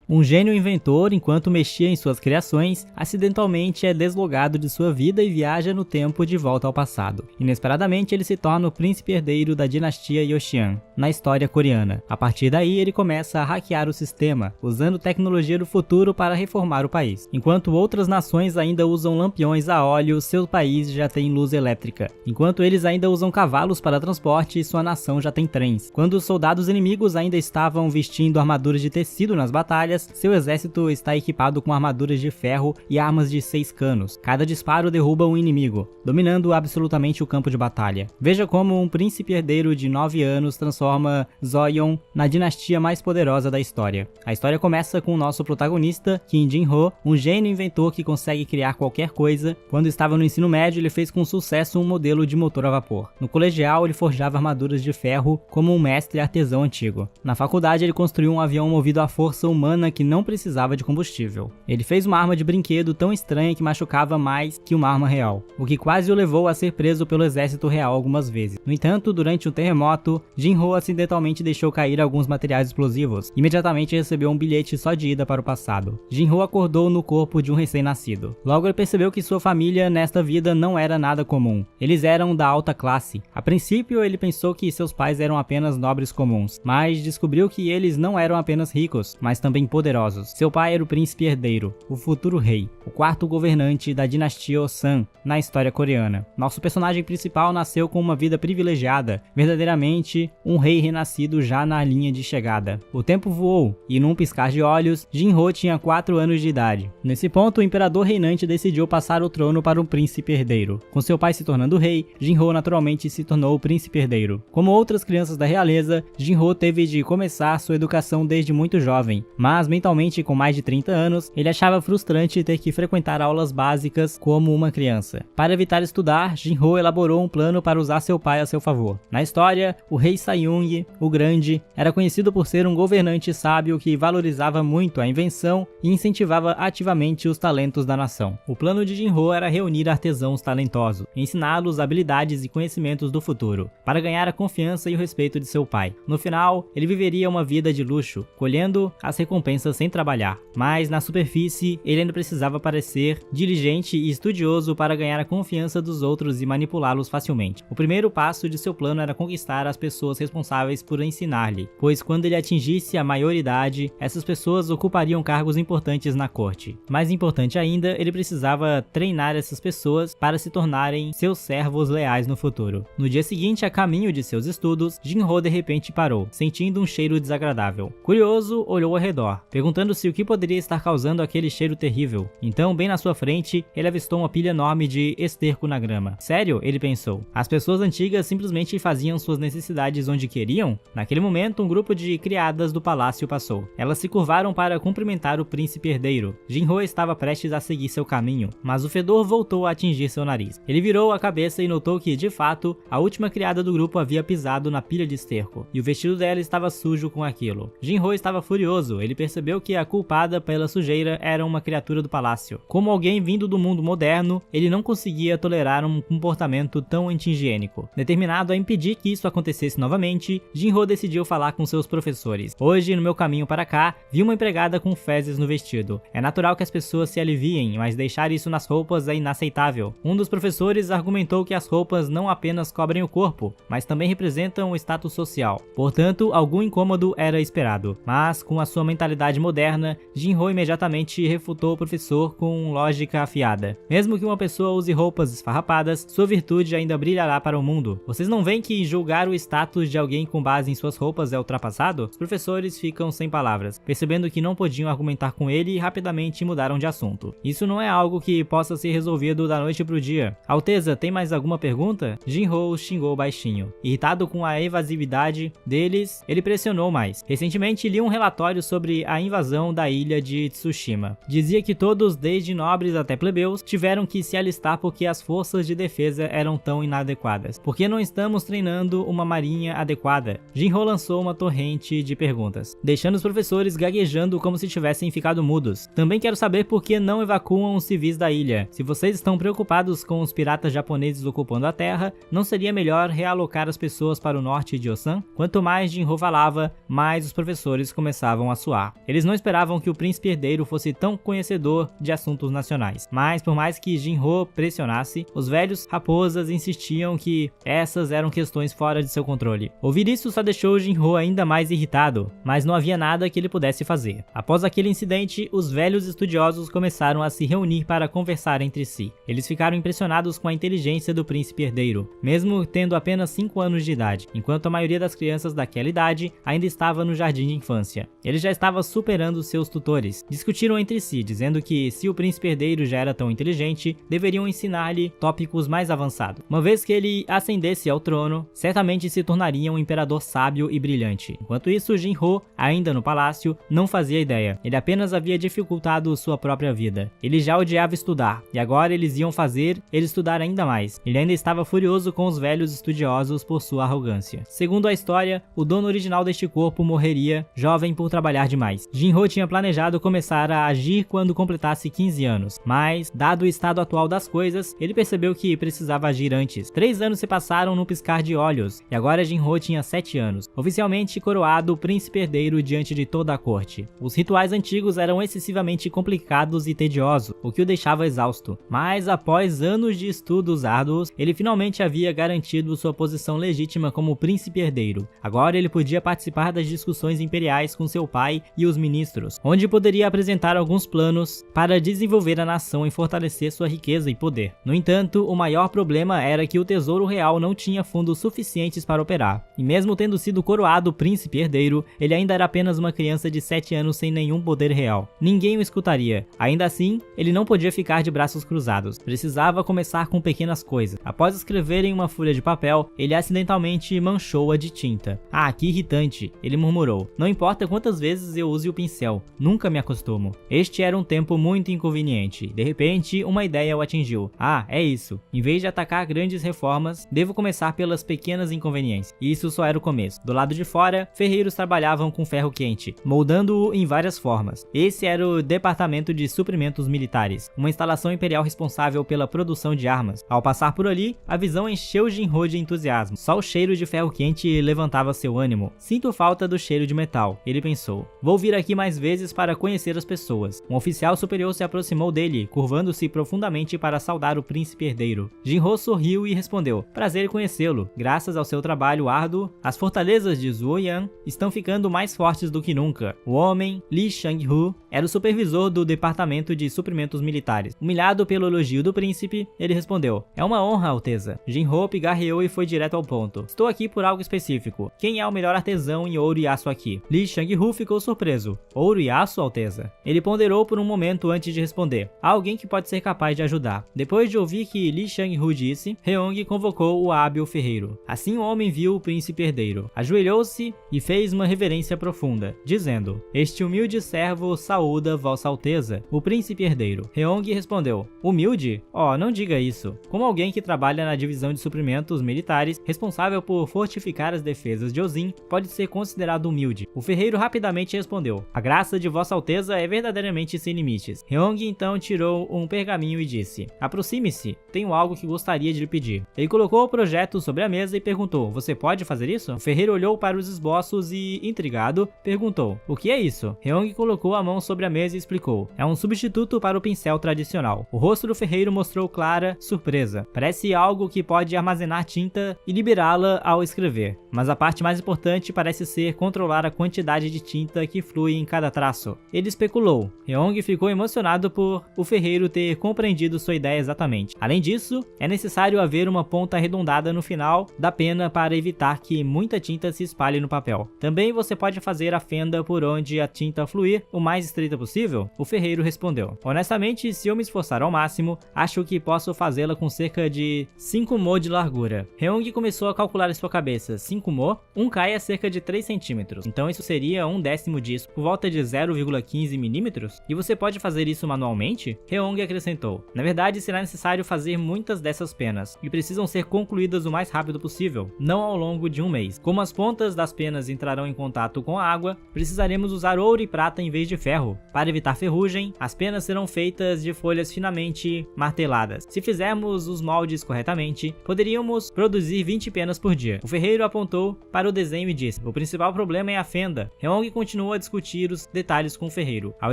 Um gênio inventor, enquanto mexia em suas criações, acidentalmente é deslogado de sua vida e viaja no tempo de volta ao passado. Inesperadamente, ele se torna o príncipe herdeiro da dinastia Joseon, na história coreana. A partir daí, ele começa a hackear o sistema, usando tecnologia do futuro para reformar o país. Enquanto outras nações ainda usam lampiões a óleo, seu país já tem luz elétrica. Enquanto eles ainda usam cavalos para transporte, sua nação já tem trens. Quando os soldados inimigos ainda estavam vestindo armaduras de tecido nas batalhas, seu exército está equipado com armaduras de ferro e armas de 6 canos. Cada disparo derruba um inimigo, dominando absolutamente o campo de batalha. Veja como um príncipe herdeiro de 9 anos transforma Joseon na dinastia mais poderosa da história. A história começa com o nosso protagonista, Kim Jin-ho, um gênio inventor que consegue criar qualquer coisa. Quando estava no ensino médio, ele fez com sucesso um modelo de motor a vapor. No colegial, ele forjava armaduras de ferro como um mestre artesão antigo. Na faculdade, ele construiu um avião movido à força humana que não precisava de combustível. Ele fez uma arma de brinquedo tão estranha que machucava mais que uma arma real, o que quase o levou a ser preso pelo exército real algumas vezes. No entanto, durante um terremoto, Jin-ho acidentalmente deixou cair alguns materiais explosivos. Imediatamente recebeu um bilhete só de ida para o passado. Jin-ho acordou no corpo de um recém-nascido. Logo ele percebeu que sua família nesta vida não era nada comum. Eles eram da alta classe. A princípio, ele pensou que seus pais eram apenas nobres comuns, mas descobriu que eles não eram apenas ricos, mas também poderosos. Seu pai era o príncipe herdeiro, o futuro rei, o quarto governante da dinastia Joseon na história coreana. Nosso personagem principal nasceu com uma vida privilegiada, verdadeiramente um rei renascido já na linha de chegada. O tempo voou e num piscar de olhos, Jin-ho tinha 4 anos de idade. Nesse ponto, o imperador reinante decidiu passar o trono para um príncipe herdeiro. Com seu pai se tornando rei, Jin-ho naturalmente se tornou o príncipe herdeiro. Como outras crianças da realeza, Jin-ho teve de começar sua educação desde muito jovem, mas mentalmente com mais de 30 anos, ele achava frustrante ter que frequentar aulas básicas como uma criança. Para evitar estudar, Jin-ho elaborou um plano para usar seu pai a seu favor. Na história, o rei Saeung, o Grande, era conhecido por ser um governante sábio que valorizava muito a invenção e incentivava ativamente os talentos da nação. O plano de Jin-ho era reunir artesãos talentosos, ensiná-los habilidades e conhecimentos do futuro, para ganhar a confiança e o respeito de seu pai. No final, ele viveria uma vida de luxo, colhendo as recompensas sem trabalhar. Mas na superfície, ele ainda precisava parecer diligente e estudioso para ganhar a confiança dos outros e manipulá-los facilmente. O primeiro passo de seu plano era conquistar as pessoas responsáveis por ensinar-lhe, pois quando ele atingisse a maioridade, essas pessoas ocupariam cargos importantes na corte. Mais importante ainda, ele precisava treinar essas pessoas para se tornarem seus servos leais no futuro. No dia seguinte, a caminho de seus estudos, Jin-ho de repente parou, sentindo um cheiro desagradável. Curioso, olhou ao redor, perguntando-se o que poderia estar causando aquele cheiro terrível. Então, bem na sua frente, ele avistou uma pilha enorme de esterco na grama. Sério? Ele pensou. As pessoas antigas simplesmente faziam suas necessidades onde queriam? Naquele momento, um grupo de criadas do palácio passou. Elas se curvaram para cumprimentar o príncipe herdeiro. Jin-ho estava prestes a seguir seu caminho, mas o fedor voltou a atingir seu nariz. Ele virou a cabeça e notou que, de fato, a última criada do grupo havia pisado na pilha de esterco, e o vestido dela estava sujo com aquilo. Jin-ho estava furioso. Ele percebeu que a culpada pela sujeira era uma criatura do palácio. Como alguém vindo do mundo moderno, ele não conseguia tolerar um comportamento tão anti-higiênico. Determinado a impedir que isso acontecesse novamente, Jin-ho decidiu falar com seus professores. Hoje, no meu caminho para cá, vi uma empregada com fezes no vestido. É natural que as pessoas se aliviem, mas deixar isso nas roupas é inaceitável. Um dos professores argumentou que as roupas não apenas cobrem o corpo, mas também representam o status social. Portanto, algum incômodo era esperado. Mas, com a sua mentalidade moderna, Jin-ho imediatamente refutou o professor com lógica afiada. Mesmo que uma pessoa use roupas esfarrapadas, sua virtude ainda brilhará para o mundo. Vocês não veem que julgar o status de alguém com base em suas roupas é ultrapassado? Os professores ficam sem palavras, percebendo que não podiam argumentar com ele e rapidamente mudaram de assunto. Isso não é algo que possa ser resolvido da noite pro dia. Alteza, tem mais alguma pergunta? Jin-ho xingou baixinho. Irritado com a evasividade deles, ele pressionou mais. Recentemente li um relatório sobre a invasão da ilha de Tsushima. Dizia que todos, desde nobres até plebeus, tiveram que se alistar porque as forças de defesa eram tão inadequadas. Por que não estamos treinando uma marinha adequada? Jin-ho lançou uma torrente de perguntas, deixando os professores gaguejando como se tivessem ficado mudos. Também quero saber por que não evacuam os civis da ilha. Se vocês estão preocupados com os piratas japoneses ocupando a terra, não seria melhor realocar as pessoas para o norte de Joseon? Quanto mais Jin-ho falava, mais os professores começavam a suar. Eles não esperavam que o príncipe herdeiro fosse tão conhecedor de assuntos nacionais, mas por mais que Jinro pressionasse, os velhos raposas insistiam que essas eram questões fora de seu controle. Ouvir isso só deixou Jinro ainda mais irritado, mas não havia nada que ele pudesse fazer. Após aquele incidente, os velhos estudiosos começaram a se reunir para conversar entre si. Eles ficaram impressionados com a inteligência do príncipe herdeiro, mesmo tendo apenas 5 anos de idade, enquanto a maioria das crianças daquela idade ainda estava no jardim de infância. Ele já estava superando seus tutores. Discutiram entre si, dizendo que se o príncipe herdeiro já era tão inteligente, deveriam ensinar-lhe tópicos mais avançados. Uma vez que ele ascendesse ao trono, certamente se tornaria um imperador sábio e brilhante. Enquanto isso, Jinro, ainda no palácio, não fazia ideia. Ele apenas havia dificultado sua própria vida. Ele já odiava estudar, e agora eles iam fazer ele estudar ainda mais. Ele ainda estava furioso com os velhos estudiosos por sua arrogância. Segundo a história, o dono original deste corpo morreria jovem por trabalhar demais. Jinro tinha planejado começar a agir quando completasse 15 anos, mas, dado o estado atual das coisas, ele percebeu que precisava agir antes. 3 anos se passaram no piscar de olhos, e agora Jinro tinha 7 anos, oficialmente coroado príncipe herdeiro diante de toda a corte. Os rituais antigos eram excessivamente complicados e tediosos, o que o deixava exausto, mas após anos de estudos árduos, ele finalmente havia garantido sua posição legítima como príncipe herdeiro. Agora ele podia participar das discussões imperiais com seu pai e os ministros, onde poderia apresentar alguns planos para desenvolver a nação e fortalecer sua riqueza e poder. No entanto, o maior problema era que o tesouro real não tinha fundos suficientes para operar, e mesmo tendo sido coroado príncipe herdeiro, ele ainda era apenas uma criança de 7 anos sem nenhum poder real. Ninguém o escutaria. Ainda assim, ele não podia ficar de braços cruzados. Precisava começar com pequenas coisas. Após escrever em uma folha de papel, ele acidentalmente manchou-a de tinta. Ah, que irritante, ele murmurou. Não importa quantas vezes eu use o pincel, nunca me acostumo. Este era um tempo muito inconveniente. De repente, uma ideia o atingiu. Ah, é isso. Em vez de atacar grandes reformas, devo começar pelas pequenas inconveniências. E isso só era o começo. Do lado de fora, ferreiros trabalhavam com ferro quente, moldando-o em várias formas. Esse era o Departamento de Suprimentos Militares, uma instalação imperial responsável pela produção de armas. Ao passar por ali, a visão encheu Jinro de entusiasmo. Só o cheiro de ferro quente levantava seu ânimo. Sinto falta do cheiro de metal, ele pensou. Vou vir aqui mais vezes para conhecer as pessoas. Um oficial superior se aproximou dele, curvando-se profundamente para saudar o príncipe herdeiro. Jinro sorriu e respondeu: prazer em conhecê-lo. Graças ao seu trabalho árduo, as fortalezas de Zuoyan estão ficando mais fortes do que nunca. O homem, Li Shanghu, era o supervisor do Departamento de Suprimentos Militares. Humilhado pelo elogio do príncipe, ele respondeu: é uma honra, Alteza. Jinro pigarreou e foi direto ao ponto. Estou aqui por algo específico. Quem é o melhor artesão em ouro e aço aqui? Li Shanghu ficou surpreso. Ouro e aço, Alteza? Ele ponderou por um momento antes de responder. Há alguém que pode ser capaz de ajudar. Depois de ouvir que Li Shanghu disse, Heong convocou o hábil ferreiro. Assim o homem viu o príncipe herdeiro. Ajoelhou-se e fez uma reverência profunda, dizendo: este humilde servo saúda Vossa Alteza, o príncipe herdeiro. Heong respondeu: humilde? Oh, não diga isso. Como alguém que trabalha na divisão de suprimentos militares, responsável por fortificar as defesas de Ozin, pode ser considerado humilde? O ferreiro rapidamente respondeu: a graça de Vossa Alteza é verdadeiramente sem limites. Heong então tirou um pergaminho e disse: aproxime-se, tenho algo que gostaria de lhe pedir. Ele colocou o projeto sobre a mesa e perguntou: você pode fazer isso? O ferreiro olhou para os esboços e, intrigado, perguntou: o que é isso? Heong colocou a mão sobre a mesa e explicou: é um substituto para o pincel tradicional. O rosto do ferreiro mostrou clara surpresa. Parece algo que pode armazenar tinta e liberá-la ao escrever, mas a parte mais importante parece ser controlar a quantidade de tinta que flui em cada traço. Ele especulou. Heong ficou emocionado por o ferreiro ter compreendido sua ideia exatamente. Além disso, é necessário haver uma ponta arredondada no final da pena para evitar que muita tinta se espalhe no papel. Também você pode fazer a fenda por onde a tinta fluir o mais estreita possível? O ferreiro respondeu: honestamente, se eu me esforçar ao máximo, acho que posso fazê-la com cerca de 5 mo de largura. Heong começou a calcular em sua cabeça. 5 mo? 1 Kai é cerca de 3 centímetros. Então isso seria 1/10 disso, por volta de 0,15 milímetros? E você pode fazer isso manualmente? Heong acrescentou: na verdade, será necessário fazer muitas dessas penas, e precisam ser concluídas o mais rápido possível, não ao longo de um mês. Como as pontas das penas entrarão em contato com a água, precisaremos usar ouro e prata em vez de ferro. Para evitar ferrugem, as penas serão feitas de folhas finamente marteladas. Se fizermos os moldes corretamente, poderíamos produzir 20 penas por dia. O ferreiro apontou para o desenho e disse: o principal problema é a fenda. Heong continuou a discutir discutir os detalhes com o ferreiro. Ao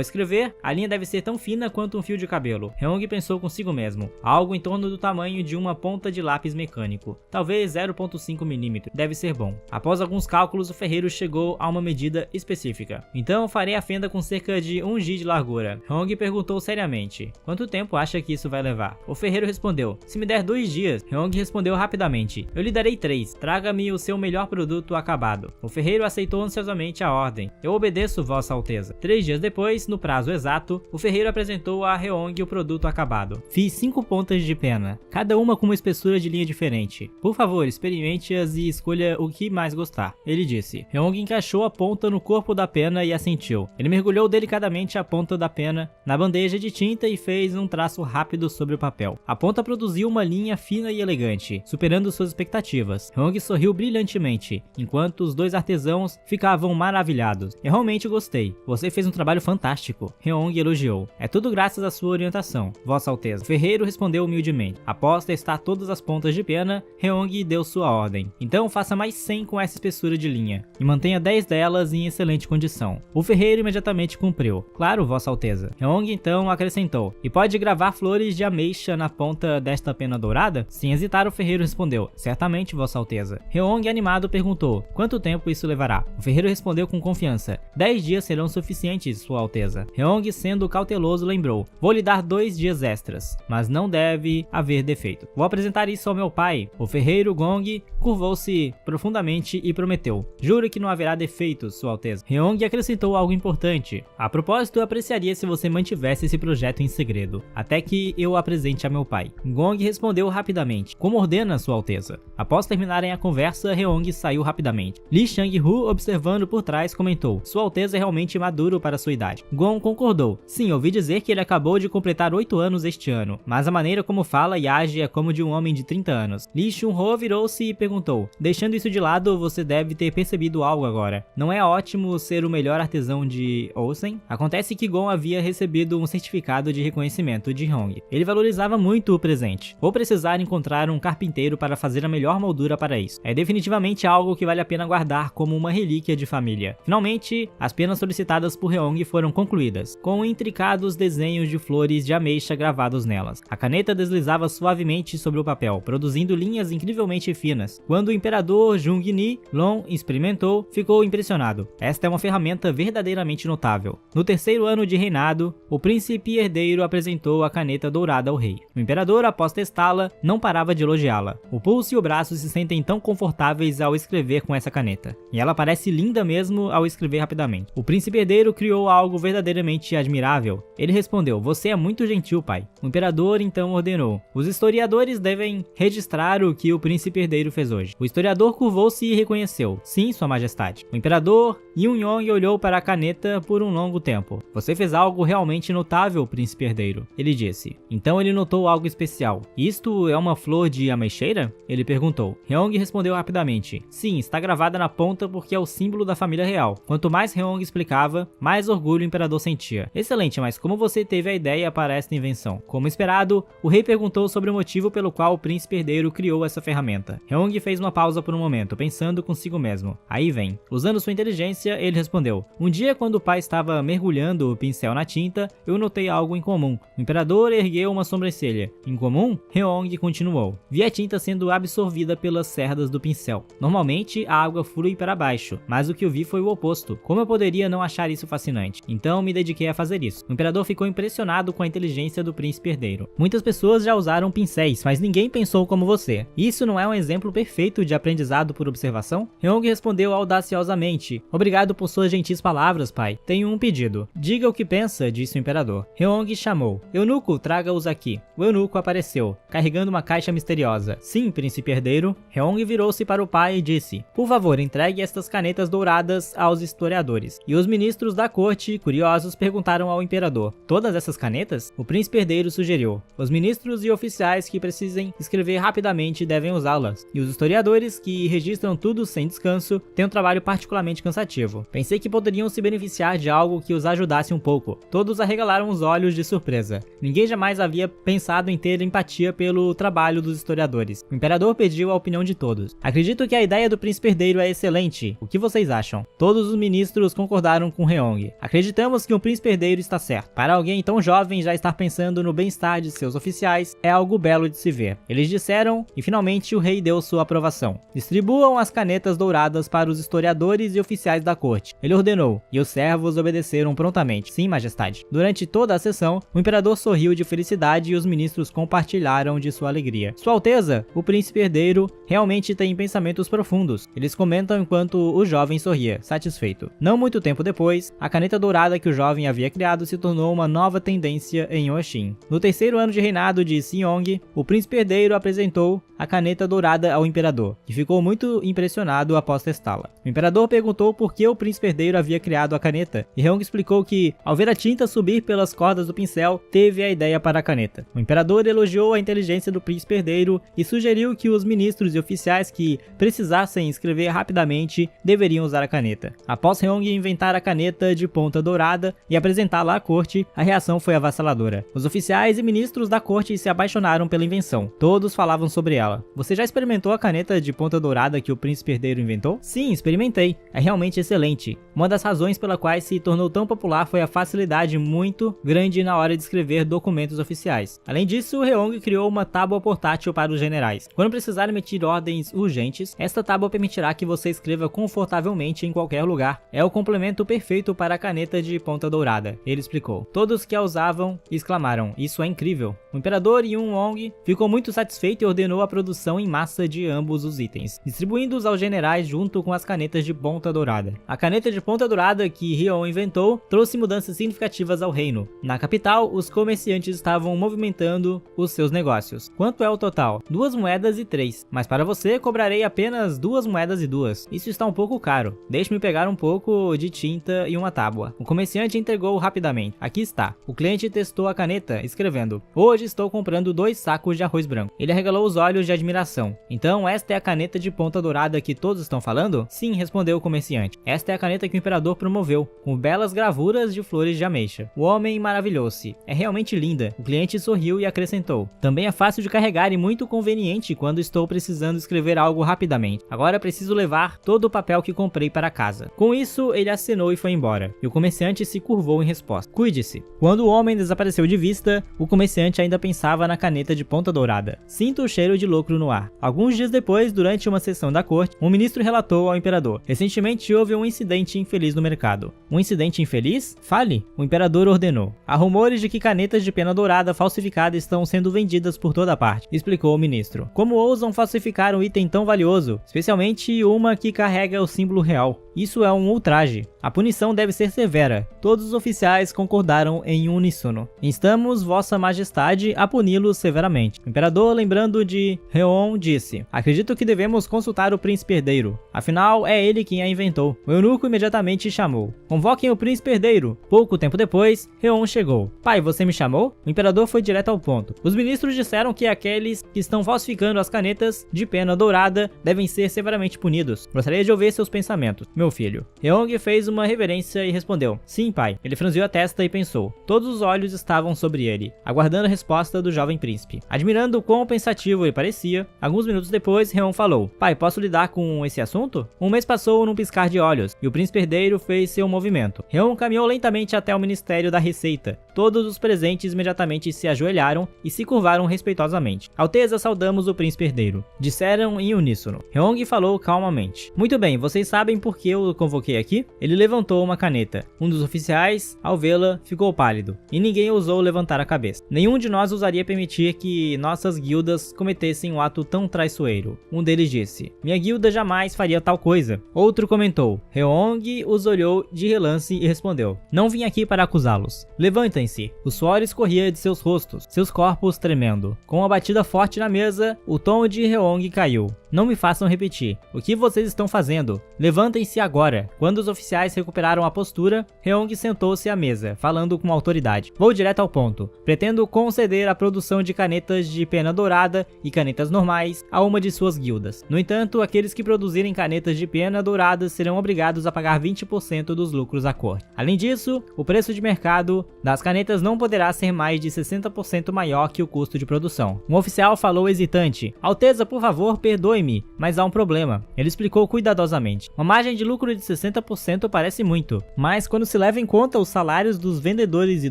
escrever, a linha deve ser tão fina quanto um fio de cabelo. Ryong pensou consigo mesmo, algo em torno do tamanho de uma ponta de lápis mecânico, talvez 0,5 mm, deve ser bom. Após alguns cálculos, o ferreiro chegou a uma medida específica. Então farei a fenda com cerca de 1 G de largura. Ryong perguntou seriamente, quanto tempo acha que isso vai levar? O ferreiro respondeu, se me der 2 dias. Ryong respondeu rapidamente, eu lhe darei 3, traga-me o seu melhor produto acabado. O ferreiro aceitou ansiosamente a ordem, eu obedeço, Vossa Alteza. 3 dias depois, no prazo exato, o ferreiro apresentou a Ryong o produto acabado. Fiz 5 pontas de pena, cada uma com uma espessura de linha diferente. Por favor, experimente-as e escolha o que mais gostar, ele disse. Ryong encaixou a ponta no corpo da pena e assentiu. Ele mergulhou delicadamente a ponta da pena na bandeja de tinta e fez um traço rápido sobre o papel. A ponta produziu uma linha fina e elegante, superando suas expectativas. Ryong sorriu brilhantemente, enquanto os dois artesãos ficavam maravilhados. Eu realmente gostei. Você fez um trabalho fantástico, Ryong elogiou. É tudo graças à sua orientação, Vossa Alteza. O ferreiro respondeu humildemente. Após testar todas as pontas de pena, Ryong deu sua ordem. Então faça mais 100 com essa espessura de linha, e mantenha 10 delas em excelente condição. O ferreiro imediatamente cumpriu. Claro, Vossa Alteza. Ryong então acrescentou. E pode gravar flores de ameixa na ponta desta pena dourada? Sem hesitar, o ferreiro respondeu. Certamente, Vossa Alteza. Ryong, animado, perguntou. Quanto tempo isso levará? O ferreiro respondeu com confiança. 10 dias serão suficientes, Sua Alteza. Ryong, sendo cauteloso, lembrou. Vou lhe dar 2 dias extras, mas não deve haver defeito. Vou apresentar isso ao meu pai. O ferreiro Gong curvou-se profundamente e prometeu. Juro que não haverá defeitos, Sua Alteza. Ryong acrescentou algo importante. A propósito, eu apreciaria se você mantivesse esse projeto em segredo, até que eu o apresente a meu pai. Gong respondeu rapidamente. Como ordena, Sua Alteza? Após terminarem a conversa, Ryong saiu rapidamente. Li Shang-hu, observando por trás, comentou. Sua Alteza é realmente maduro para sua idade. Gong concordou. Sim, ouvi dizer que ele acabou de completar 8 anos este ano, mas a maneira como fala e age é como de um homem de 30 anos. Li Shun-ho virou-se e perguntou. Deixando isso de lado, você deve ter percebido algo agora. Não é ótimo ser o melhor artesão de Osen? Acontece que Gon havia recebido um certificado de reconhecimento de Ryong. Ele valorizava muito o presente. Vou precisar encontrar um carpinteiro para fazer a melhor moldura para isso. É definitivamente algo que vale a pena guardar como uma relíquia de família. Finalmente, as penas solicitadas por Ryong foram concluídas, com intricados desenhos de flores de ameixa gravados nelas. A caneta deslizava suavemente sobre o papel, produzindo linhas incrivelmente finas. Quando o imperador Jung-ni Long experimentou, ficou impressionado. Esta é uma ferramenta verdadeiramente notável. No terceiro ano de reinado, o príncipe herdeiro apresentou a caneta dourada ao rei. O imperador, após testá-la, não parava de elogiá-la. O pulso e o braço se sentem tão confortáveis ao escrever com essa caneta, e ela parece linda mesmo ao escrever rapidamente. O príncipe herdeiro criou algo verdadeiramente admirável. Ele respondeu, você é muito gentil, pai. O imperador então ordenou, os historiadores devem registrar o que o príncipe herdeiro fez hoje. O historiador curvou-se e reconheceu, sim, sua majestade. O imperador Yun-yong olhou para a caneta por um longo tempo. Você fez algo realmente notável, príncipe herdeiro, ele disse. Então ele notou algo especial. Isto é uma flor de ameixeira? Ele perguntou. Ryong respondeu rapidamente. Sim, está gravada na ponta porque é o símbolo da família real. Quanto mais Ryong explicava, mais orgulho o imperador sentia. Excelente, mas como você teve a ideia para esta invenção? Como esperado, o rei perguntou sobre o motivo pelo qual o príncipe herdeiro criou essa ferramenta. Ryong fez uma pausa por um momento, pensando consigo mesmo. Aí vem. Usando sua inteligência, ele respondeu. Um dia, quando o pai estava mergulhando o pincel na tinta, eu notei algo incomum. O imperador ergueu uma sobrancelha. Incomum? Ryong continuou. Vi a tinta sendo absorvida pelas cerdas do pincel. Normalmente, a água flui para baixo, mas o que eu vi foi o oposto. Como eu poderia não achar isso fascinante? Então, me dediquei a fazer isso. O imperador ficou impressionado com a inteligência do príncipe herdeiro. Muitas pessoas já usaram pincéis, mas ninguém pensou como você. Isso não é um exemplo perfeito de aprendizado por observação? Ryong respondeu audaciosamente. Obrigado por suas gentis palavras, pai. Tenho um pedido. Diga o que pensa, disse o imperador. Ryong chamou. Eunuco, traga-os aqui. O eunuco apareceu, carregando uma caixa misteriosa. Sim, príncipe herdeiro. Ryong virou-se para o pai e disse. Por favor, entregue estas canetas douradas aos historiadores. E os ministros da corte, curiosos, perguntaram ao imperador. Todas essas canetas? O príncipe herdeiro sugeriu. Os ministros e oficiais que precisem escrever rapidamente devem usá-las. E os historiadores, que registram tudo sem descanso, têm um trabalho particularmente cansativo. Pensei que poderiam se beneficiar de algo que os ajudasse um pouco. Todos arregalaram os olhos de surpresa. Ninguém jamais havia pensado em ter empatia pelo trabalho dos historiadores. O imperador pediu a opinião de todos. Acredito que a ideia do príncipe herdeiro é excelente. O que vocês acham? Todos os ministros concordaram com Heong. Acreditamos que um príncipe herdeiro está certo. Para alguém tão jovem já estar pensando no bem-estar de seus oficiais é algo belo de se ver. Eles disseram e finalmente o rei deu sua aprovação. Distribuam as canetas douradas para os historiadores e oficiais da corte. Ele ordenou, e os servos obedeceram prontamente. Sim, majestade. Durante toda a sessão, o imperador sorriu de felicidade e os ministros compartilharam de sua alegria. Sua Alteza, o príncipe herdeiro, realmente tem pensamentos profundos. Eles comentam enquanto o jovem sorria, satisfeito. Não muito tempo depois, a caneta dourada que o jovem havia criado se tornou uma nova tendência em Oshin. No terceiro ano de reinado de Seong, o príncipe herdeiro apresentou a caneta dourada ao imperador, que ficou muito impressionado após testá-la. O imperador perguntou por que o príncipe herdeiro havia criado a caneta, e Heong explicou que, ao ver a tinta subir pelas cordas do pincel, teve a ideia para a caneta. O imperador elogiou a inteligência do príncipe herdeiro e sugeriu que os ministros e oficiais que precisassem escrever rapidamente deveriam usar a caneta. Após Heong inventar a caneta de ponta dourada e apresentá-la à corte, a reação foi avassaladora. Os oficiais e ministros da corte se apaixonaram pela invenção. Todos falavam sobre ela. Você já experimentou a caneta de ponta dourada que o príncipe herdeiro inventou? Sim, experimentei. É realmente excelente. Uma das razões pela qual se tornou tão popular foi a facilidade muito grande na hora de escrever documentos oficiais. Além disso, Heong criou uma tábua portátil para os generais. Quando precisar emitir ordens urgentes, esta tábua permitirá que você escreva confortavelmente em qualquer lugar. É o complemento perfeito para a caneta de ponta dourada, ele explicou. Todos que a usavam exclamaram, isso é incrível. O imperador Yun-Wong ficou muito satisfeito e ordenou a produção em massa de ambos os itens, distribuindo-os aos generais junto com as canetas de ponta dourada. A caneta de ponta dourada que Heong inventou trouxe mudanças significativas ao reino. Na capital, os comerciantes estavam movimentando os seus negócios. Quanto é o total? 2 moedas e 3, mas para você cobrarei apenas 2 moedas e 2. Isso está um pouco caro. Deixe-me pegar um pouco de tinta e uma tábua. O comerciante entregou rapidamente. Aqui está. O cliente testou a caneta, escrevendo: hoje estou comprando 2 sacos de arroz branco. Ele arregalou os olhos de admiração. Então esta é a caneta de ponta dourada que todos estão falando? Sim, respondeu o comerciante. Esta é a caneta que o imperador promoveu, com belas gravuras de flores de ameixa. O homem maravilhou-se. É realmente linda. O cliente sorriu e acrescentou: também é fácil de carregar e muito conveniente quando estou precisando escrever algo rapidamente. Agora preciso levar todo o papel que comprei para casa. Com isso, ele acenou e foi embora. E o comerciante se curvou em resposta. Cuide-se. Quando o homem desapareceu de vista, o comerciante ainda pensava na caneta de ponta dourada. Sinto o cheiro de lucro no ar. Alguns dias depois, durante uma sessão da corte, um ministro relatou ao imperador: recentemente houve um incidente infeliz no mercado. Um incidente infeliz? Fale, o imperador ordenou. Há rumores de que canetas de pena dourada falsificadas estão sendo vendidas por toda parte, explicou o ministro. Como ousam falsificar um item tão valioso, especialmente uma que carrega o símbolo real? Isso é um ultraje. A punição deve ser severa. Todos os oficiais concordaram em uníssono. Instamos Vossa Majestade a puni-lo severamente. O imperador, lembrando de Heong, disse: acredito que devemos consultar o príncipe herdeiro. Afinal, é ele quem a inventou. O eunuco imediatamente chamou: convoquem o príncipe herdeiro. Pouco tempo depois, Heong chegou. Pai, você me chamou? O imperador foi direto ao ponto. Os ministros disseram que aqueles que estão falsificando as canetas de pena dourada devem ser severamente punidos. Gostaria de ouvir seus pensamentos, meu filho. Heong fez uma reverência e respondeu: sim, pai. Ele franziu a testa e pensou. Todos os olhos estavam sobre ele, aguardando a resposta do jovem príncipe. Admirando o quão pensativo ele parecia, alguns minutos depois, Heong falou: pai, posso lidar com esse assunto? Um mês passou num piscar de olhos, e o príncipe herdeiro fez seu movimento. Heong caminhou lentamente até o Ministério da Receita. Todos os presentes imediatamente se ajoelharam e se curvaram respeitosamente. Alteza, saudamos o príncipe herdeiro, disseram em uníssono. Heong falou calmamente: muito bem, vocês sabem por que eu o convoquei aqui? Ele levantou uma caneta. Um dos oficiais, ao vê-la, ficou pálido, e ninguém ousou levantar a cabeça. Nenhum de nós ousaria permitir que nossas guildas cometessem um ato tão traiçoeiro. Um deles disse: minha guilda jamais faria tal coisa. Outro comentou. Heong os olhou de relance e respondeu: não vim aqui para acusá-los. Levantem-se. O suor escorria de seus rostos, seus corpos tremendo. Com uma batida forte na mesa, o tom de Heong caiu. Não me façam repetir. O que vocês estão fazendo? Levantem-se agora. Quando os oficiais recuperaram a postura, Heong sentou-se à mesa, falando com autoridade. Vou direto ao ponto. Pretendo conceder a produção de canetas de pena dourada e canetas normais a uma de suas guildas. No entanto, aqueles que produzirem canetas de pena douradas serão obrigados a pagar 20% dos lucros à corte. Além disso, o preço de mercado das canetas não poderá ser mais de 60% maior que o custo de produção. Um oficial falou hesitante: Alteza, por favor, perdoe-me. perdoe-me, mas há um problema. Ele explicou cuidadosamente. Uma margem de lucro de 60% parece muito, mas quando se leva em conta os salários dos vendedores e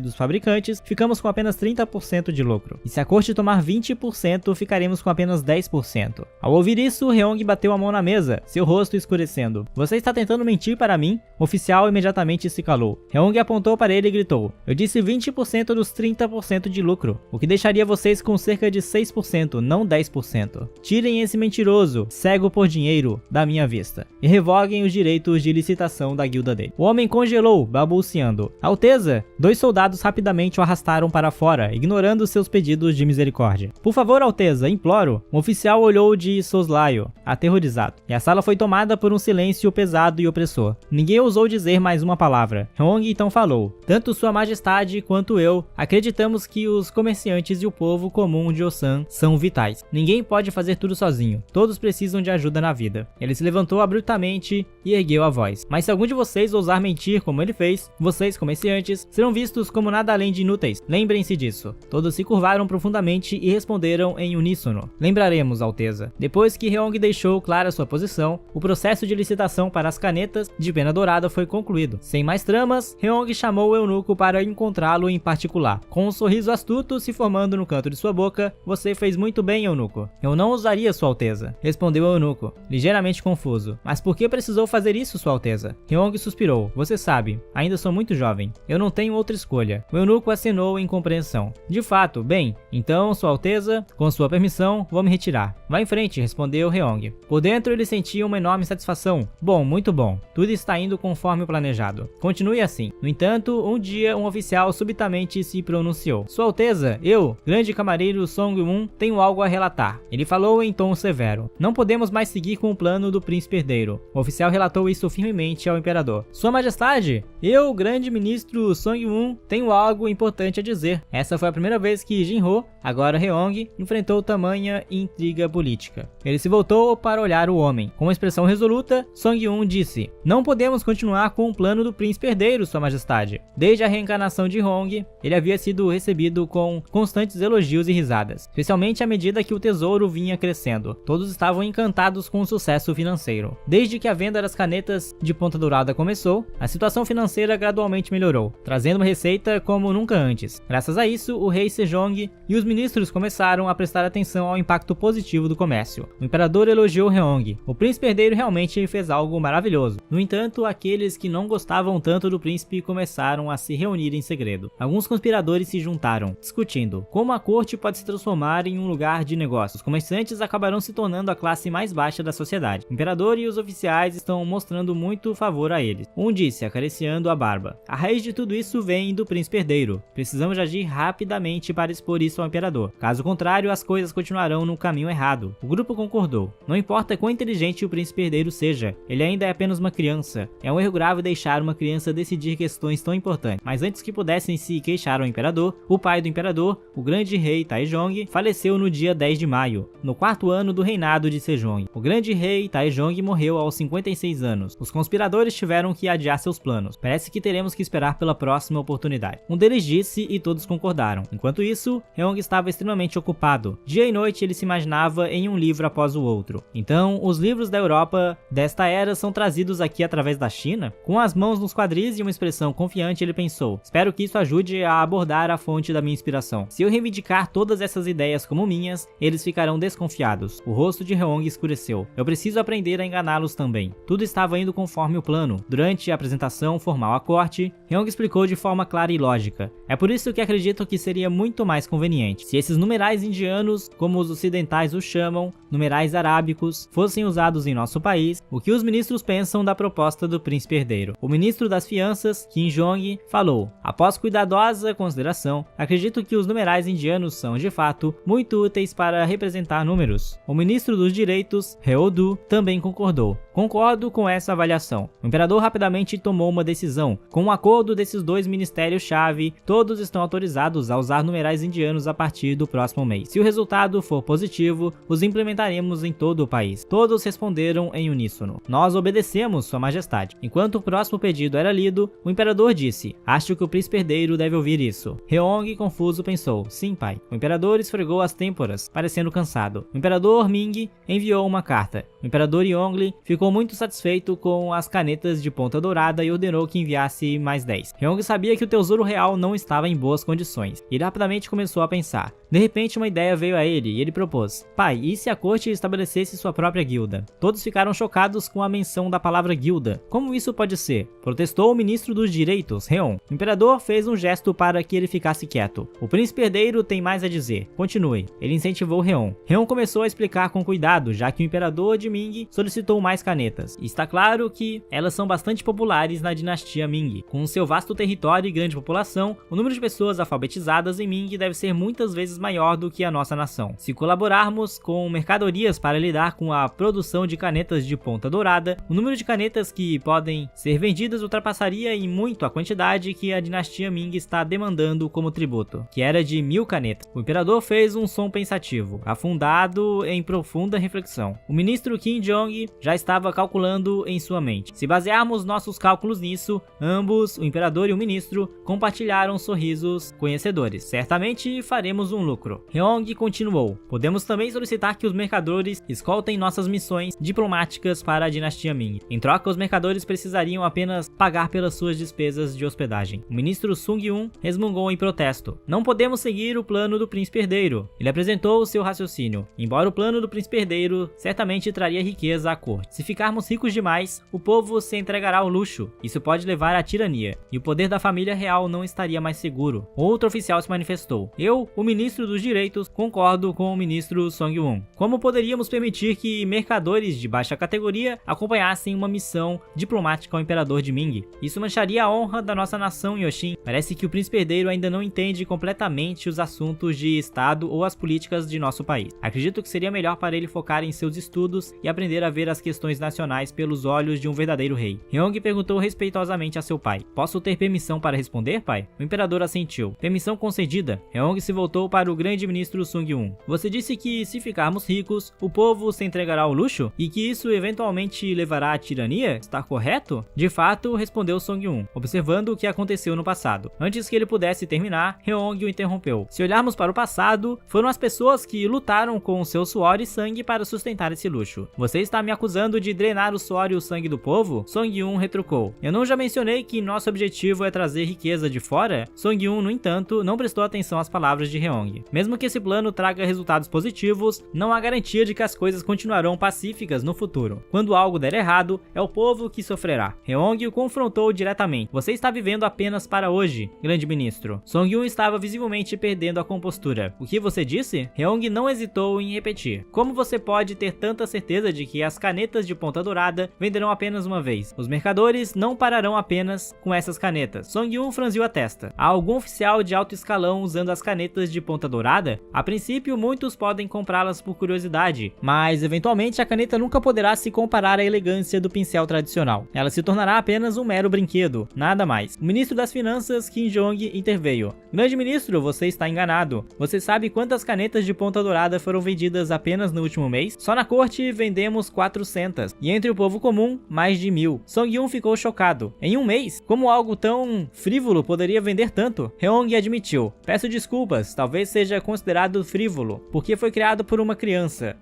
dos fabricantes, ficamos com apenas 30% de lucro. E se a corte tomar 20%, ficaremos com apenas 10%. Ao ouvir isso, Ryong bateu a mão na mesa, seu rosto escurecendo. Você está tentando mentir para mim? O oficial imediatamente se calou. Ryong apontou para ele e gritou: eu disse 20% dos 30% de lucro, o que deixaria vocês com cerca de 6%, não 10%. Tirem esse mentiroso, cego por dinheiro, da minha vista, e revoguem os direitos de licitação da guilda dele. O homem congelou, balbuciando. Alteza! 2 soldados rapidamente o arrastaram para fora, ignorando seus pedidos de misericórdia. Por favor, Alteza, imploro. Um oficial olhou de soslaio, aterrorizado, e a sala foi tomada por um silêncio pesado e opressor. Ninguém ousou dizer mais uma palavra. Ryong então falou: tanto Sua Majestade quanto eu acreditamos que os comerciantes e o povo comum de Osan são vitais. Ninguém pode fazer tudo sozinho. Todos precisam de ajuda na vida. Ele se levantou abruptamente e ergueu a voz. Mas se algum de vocês ousar mentir como ele fez, vocês, comerciantes, serão vistos como nada além de inúteis. Lembrem-se disso. Todos se curvaram profundamente e responderam em uníssono: lembraremos, Alteza. Depois que Ryong deixou clara sua posição, o processo de licitação para as canetas de pena dourada foi concluído. Sem mais tramas, Ryong chamou o eunuco para encontrá-lo em particular. Com um sorriso astuto se formando no canto de sua boca: você fez muito bem, eunuco. Eu não ousaria, Sua Alteza, respondeu o eunuco, ligeiramente confuso. Mas por que precisou fazer isso, Sua Alteza? Ryong suspirou. Você sabe, ainda sou muito jovem. Eu não tenho outra escolha. O eunuco acenou em compreensão. De fato, bem, então, Sua Alteza, com sua permissão, vou me retirar. Vá em frente, respondeu Ryong. Por dentro ele sentia uma enorme satisfação. Bom, muito bom. Tudo está indo conforme o planejado. Continue assim. No entanto, um dia um oficial subitamente se pronunciou. Sua Alteza, eu, grande camareiro Song-Moon, tenho algo a relatar. Ele falou em tom severo. Não podemos mais seguir com o plano do príncipe herdeiro. O oficial relatou isso firmemente ao imperador. Sua Majestade, eu, grande ministro Song-Moon, tenho algo importante a dizer. Essa foi a primeira vez que Jinho, agora Ryong, enfrentou tamanha intriga política. Ele se voltou para olhar o homem. Com uma expressão resoluta, Song-Moon disse: não podemos continuar com o plano do príncipe herdeiro, Sua Majestade. Desde a reencarnação de Hong, ele havia sido recebido com constantes elogios e risadas, especialmente à medida que o tesouro vinha crescendo. Todos estavam encantados com o sucesso financeiro. Desde que a venda das canetas de ponta dourada começou, a situação financeira gradualmente melhorou, trazendo uma receita como nunca antes. Graças a isso, o rei Sejong e os ministros começaram a prestar atenção ao impacto positivo do comércio. O imperador elogiou Ryong. O príncipe herdeiro realmente fez algo maravilhoso. No entanto, aqueles que não gostavam tanto do príncipe começaram a se reunir em segredo. Alguns conspiradores se juntaram, discutindo como a corte pode se transformar em um lugar de negócios. Os comerciantes acabarão se tornando a classe mais baixa da sociedade. O imperador e os oficiais estão mostrando muito favor a eles. Um disse, acariciando a barba: a raiz de tudo isso vem do príncipe herdeiro. Precisamos agir rapidamente para expor isso ao imperador. Caso contrário, as coisas continuarão no caminho errado. O grupo concordou. Não importa quão inteligente o príncipe herdeiro seja, ele ainda é apenas uma criança. É um erro grave deixar uma criança decidir questões tão importantes. Mas antes que pudessem se queixar ao imperador, o pai do imperador, o grande rei Taejong, faleceu no dia 10 de maio, no 4º ano do reinado de Sejong. O grande rei Taejong morreu aos 56 anos. Os conspiradores tiveram que adiar seus planos. Parece que teremos que esperar pela próxima oportunidade. Um deles disse e todos concordaram. Enquanto isso, Ryong estava extremamente ocupado. Dia e noite ele se imaginava em um livro após o outro. Então, os livros da Europa desta era são trazidos aqui através da China? Com as mãos nos quadris e uma expressão confiante, ele pensou: espero que isso ajude a abordar a fonte da minha inspiração. Se eu reivindicar todas essas ideias como minhas, eles ficarão desconfiados. O rosto de Ryong escureceu. Eu preciso aprender a enganá-los também. Tudo estava indo conforme o plano. Durante a apresentação formal à corte, Ryong explicou de forma clara e lógica. É por isso que acredito que seria muito mais conveniente se esses numerais indianos, como os ocidentais os chamam, numerais arábicos, fossem usados em nosso país. O que os ministros pensam da proposta do príncipe herdeiro? O ministro das Fianças, Kim Jong, falou: após cuidadosa consideração, acredito que os numerais indianos são, de fato, muito úteis para representar números. O ministro dos Direitos, Heo-du, também concordou. Concordo com essa avaliação. O imperador rapidamente tomou uma decisão. Com o acordo desses dois ministérios-chave, todos estão autorizados a usar numerais indianos a partir do próximo mês. Se o resultado for positivo, os implementaremos em todo o país. Todos responderam em uníssono. Nós obedecemos, Sua Majestade. Enquanto o próximo pedido era lido, o imperador disse: acho que o príncipe herdeiro deve ouvir isso. Heong, confuso, pensou: sim, pai. O imperador esfregou as têmporas, parecendo cansado. O imperador Ming enviou uma carta. O imperador Yongli ficou muito satisfeito com as canetas de ponta dourada e ordenou que enviasse mais 10. Heong sabia que o tesouro real não estava em boas condições. Ele rapidamente começou a pensar. De repente, uma ideia veio a ele e ele propôs: pai, e se a corte estabelecesse sua própria guilda? Todos ficaram chocados com a menção da palavra guilda. Como isso pode ser? Protestou o ministro dos direitos, Heon. O imperador fez um gesto para que ele ficasse quieto. O príncipe herdeiro tem mais a dizer. Continue. Ele incentivou Heon. Heon começou a explicar com cuidado, já que o imperador de Ming solicitou mais canetas. E está claro que elas são bastante populares na dinastia Ming. Com seu vasto território e grande população, o número de pessoas alfabetizadas em Ming deve ser muitas vezes maior do que a nossa nação. Se colaborarmos com mercadorias para lidar com a produção de canetas de ponta dourada, o número de canetas que podem ser vendidas ultrapassaria em muito a quantidade que a dinastia Ming está demandando como tributo, que era de 1000 canetas. O imperador fez um som pensativo, afundado em profunda reflexão. O ministro Kim Jong já estava calculando em sua mente. Se basearmos nossos cálculos nisso, ambos, o imperador e o ministro, compartilharam sorrisos conhecedores. Certamente faremos um lucro. Heong continuou: podemos também solicitar que os mercadores escoltem nossas missões diplomáticas para a dinastia Ming. Em troca, os mercadores precisariam apenas pagar pelas suas despesas de hospedagem. O ministro Sung Yun resmungou em protesto: não podemos seguir o plano do príncipe herdeiro. Ele apresentou o seu raciocínio. Embora o plano do príncipe herdeiro certamente traria riqueza à corte, se ficarmos ricos demais, o povo se entregará ao luxo. Isso pode levar à tirania, e o poder da família real não estaria mais seguro. Outro oficial se manifestou: eu, o ministro dos direitos, concordo com o ministro Song Yun. Como poderíamos permitir que mercadores de baixa categoria acompanhassem uma missão diplomática ao imperador de Ming? Isso mancharia a honra da nossa nação Yoshin. Parece que o príncipe herdeiro ainda não entende completamente os assuntos de estado ou as políticas de nosso país. Acredito que seria melhor para ele focar em seus estudos e aprender a ver as questões nacionais pelos olhos de um verdadeiro rei. Heong perguntou respeitosamente a seu pai: posso ter permissão para responder, pai? O imperador assentiu. Permissão concedida. Heong se voltou para o grande ministro Sung Yun. Você disse que se ficarmos ricos, o povo se entregará ao luxo e que isso eventualmente levará à tirania? Está correto? De fato, respondeu Sung Yun, observando o que aconteceu no passado. Antes que ele pudesse terminar, Heong o interrompeu. Se olharmos para o passado, foram as pessoas que lutaram com o seu suor e sangue para sustentar esse luxo. Você está me acusando de drenar o suor e o sangue do povo? Sung Yun retrucou. Eu não já mencionei que nosso objetivo é trazer riqueza de fora? Sung Yun, no entanto, não prestou atenção às palavras de Heong. Mesmo que esse plano traga resultados positivos, não há garantia de que as coisas continuarão pacíficas no futuro. Quando algo der errado, é o povo que sofrerá. Heong o confrontou diretamente. Você está vivendo apenas para hoje, grande ministro. Song Yun estava visivelmente perdendo a compostura. O que você disse? Heong não hesitou em repetir. Como você pode ter tanta certeza de que as canetas de ponta dourada venderão apenas uma vez? Os mercadores não pararão apenas com essas canetas. Song Yun franziu a testa. Há algum oficial de alto escalão usando as canetas de ponta dourada? A princípio, muitos podem comprá-las por curiosidade, mas eventualmente a caneta nunca poderá se comparar à elegância do pincel tradicional. Ela se tornará apenas um mero brinquedo, nada mais. O ministro das Finanças, Kim Jong, interveio. Grande ministro, você está enganado. Você sabe quantas canetas de ponta dourada foram vendidas apenas no último mês? Só na corte vendemos 400, e entre o povo comum, mais de 1000. Song Yun ficou chocado. Em um mês? Como algo tão frívolo poderia vender tanto? Heong admitiu. Peço desculpas, talvez seja considerado frívolo, porque foi criado por uma criança.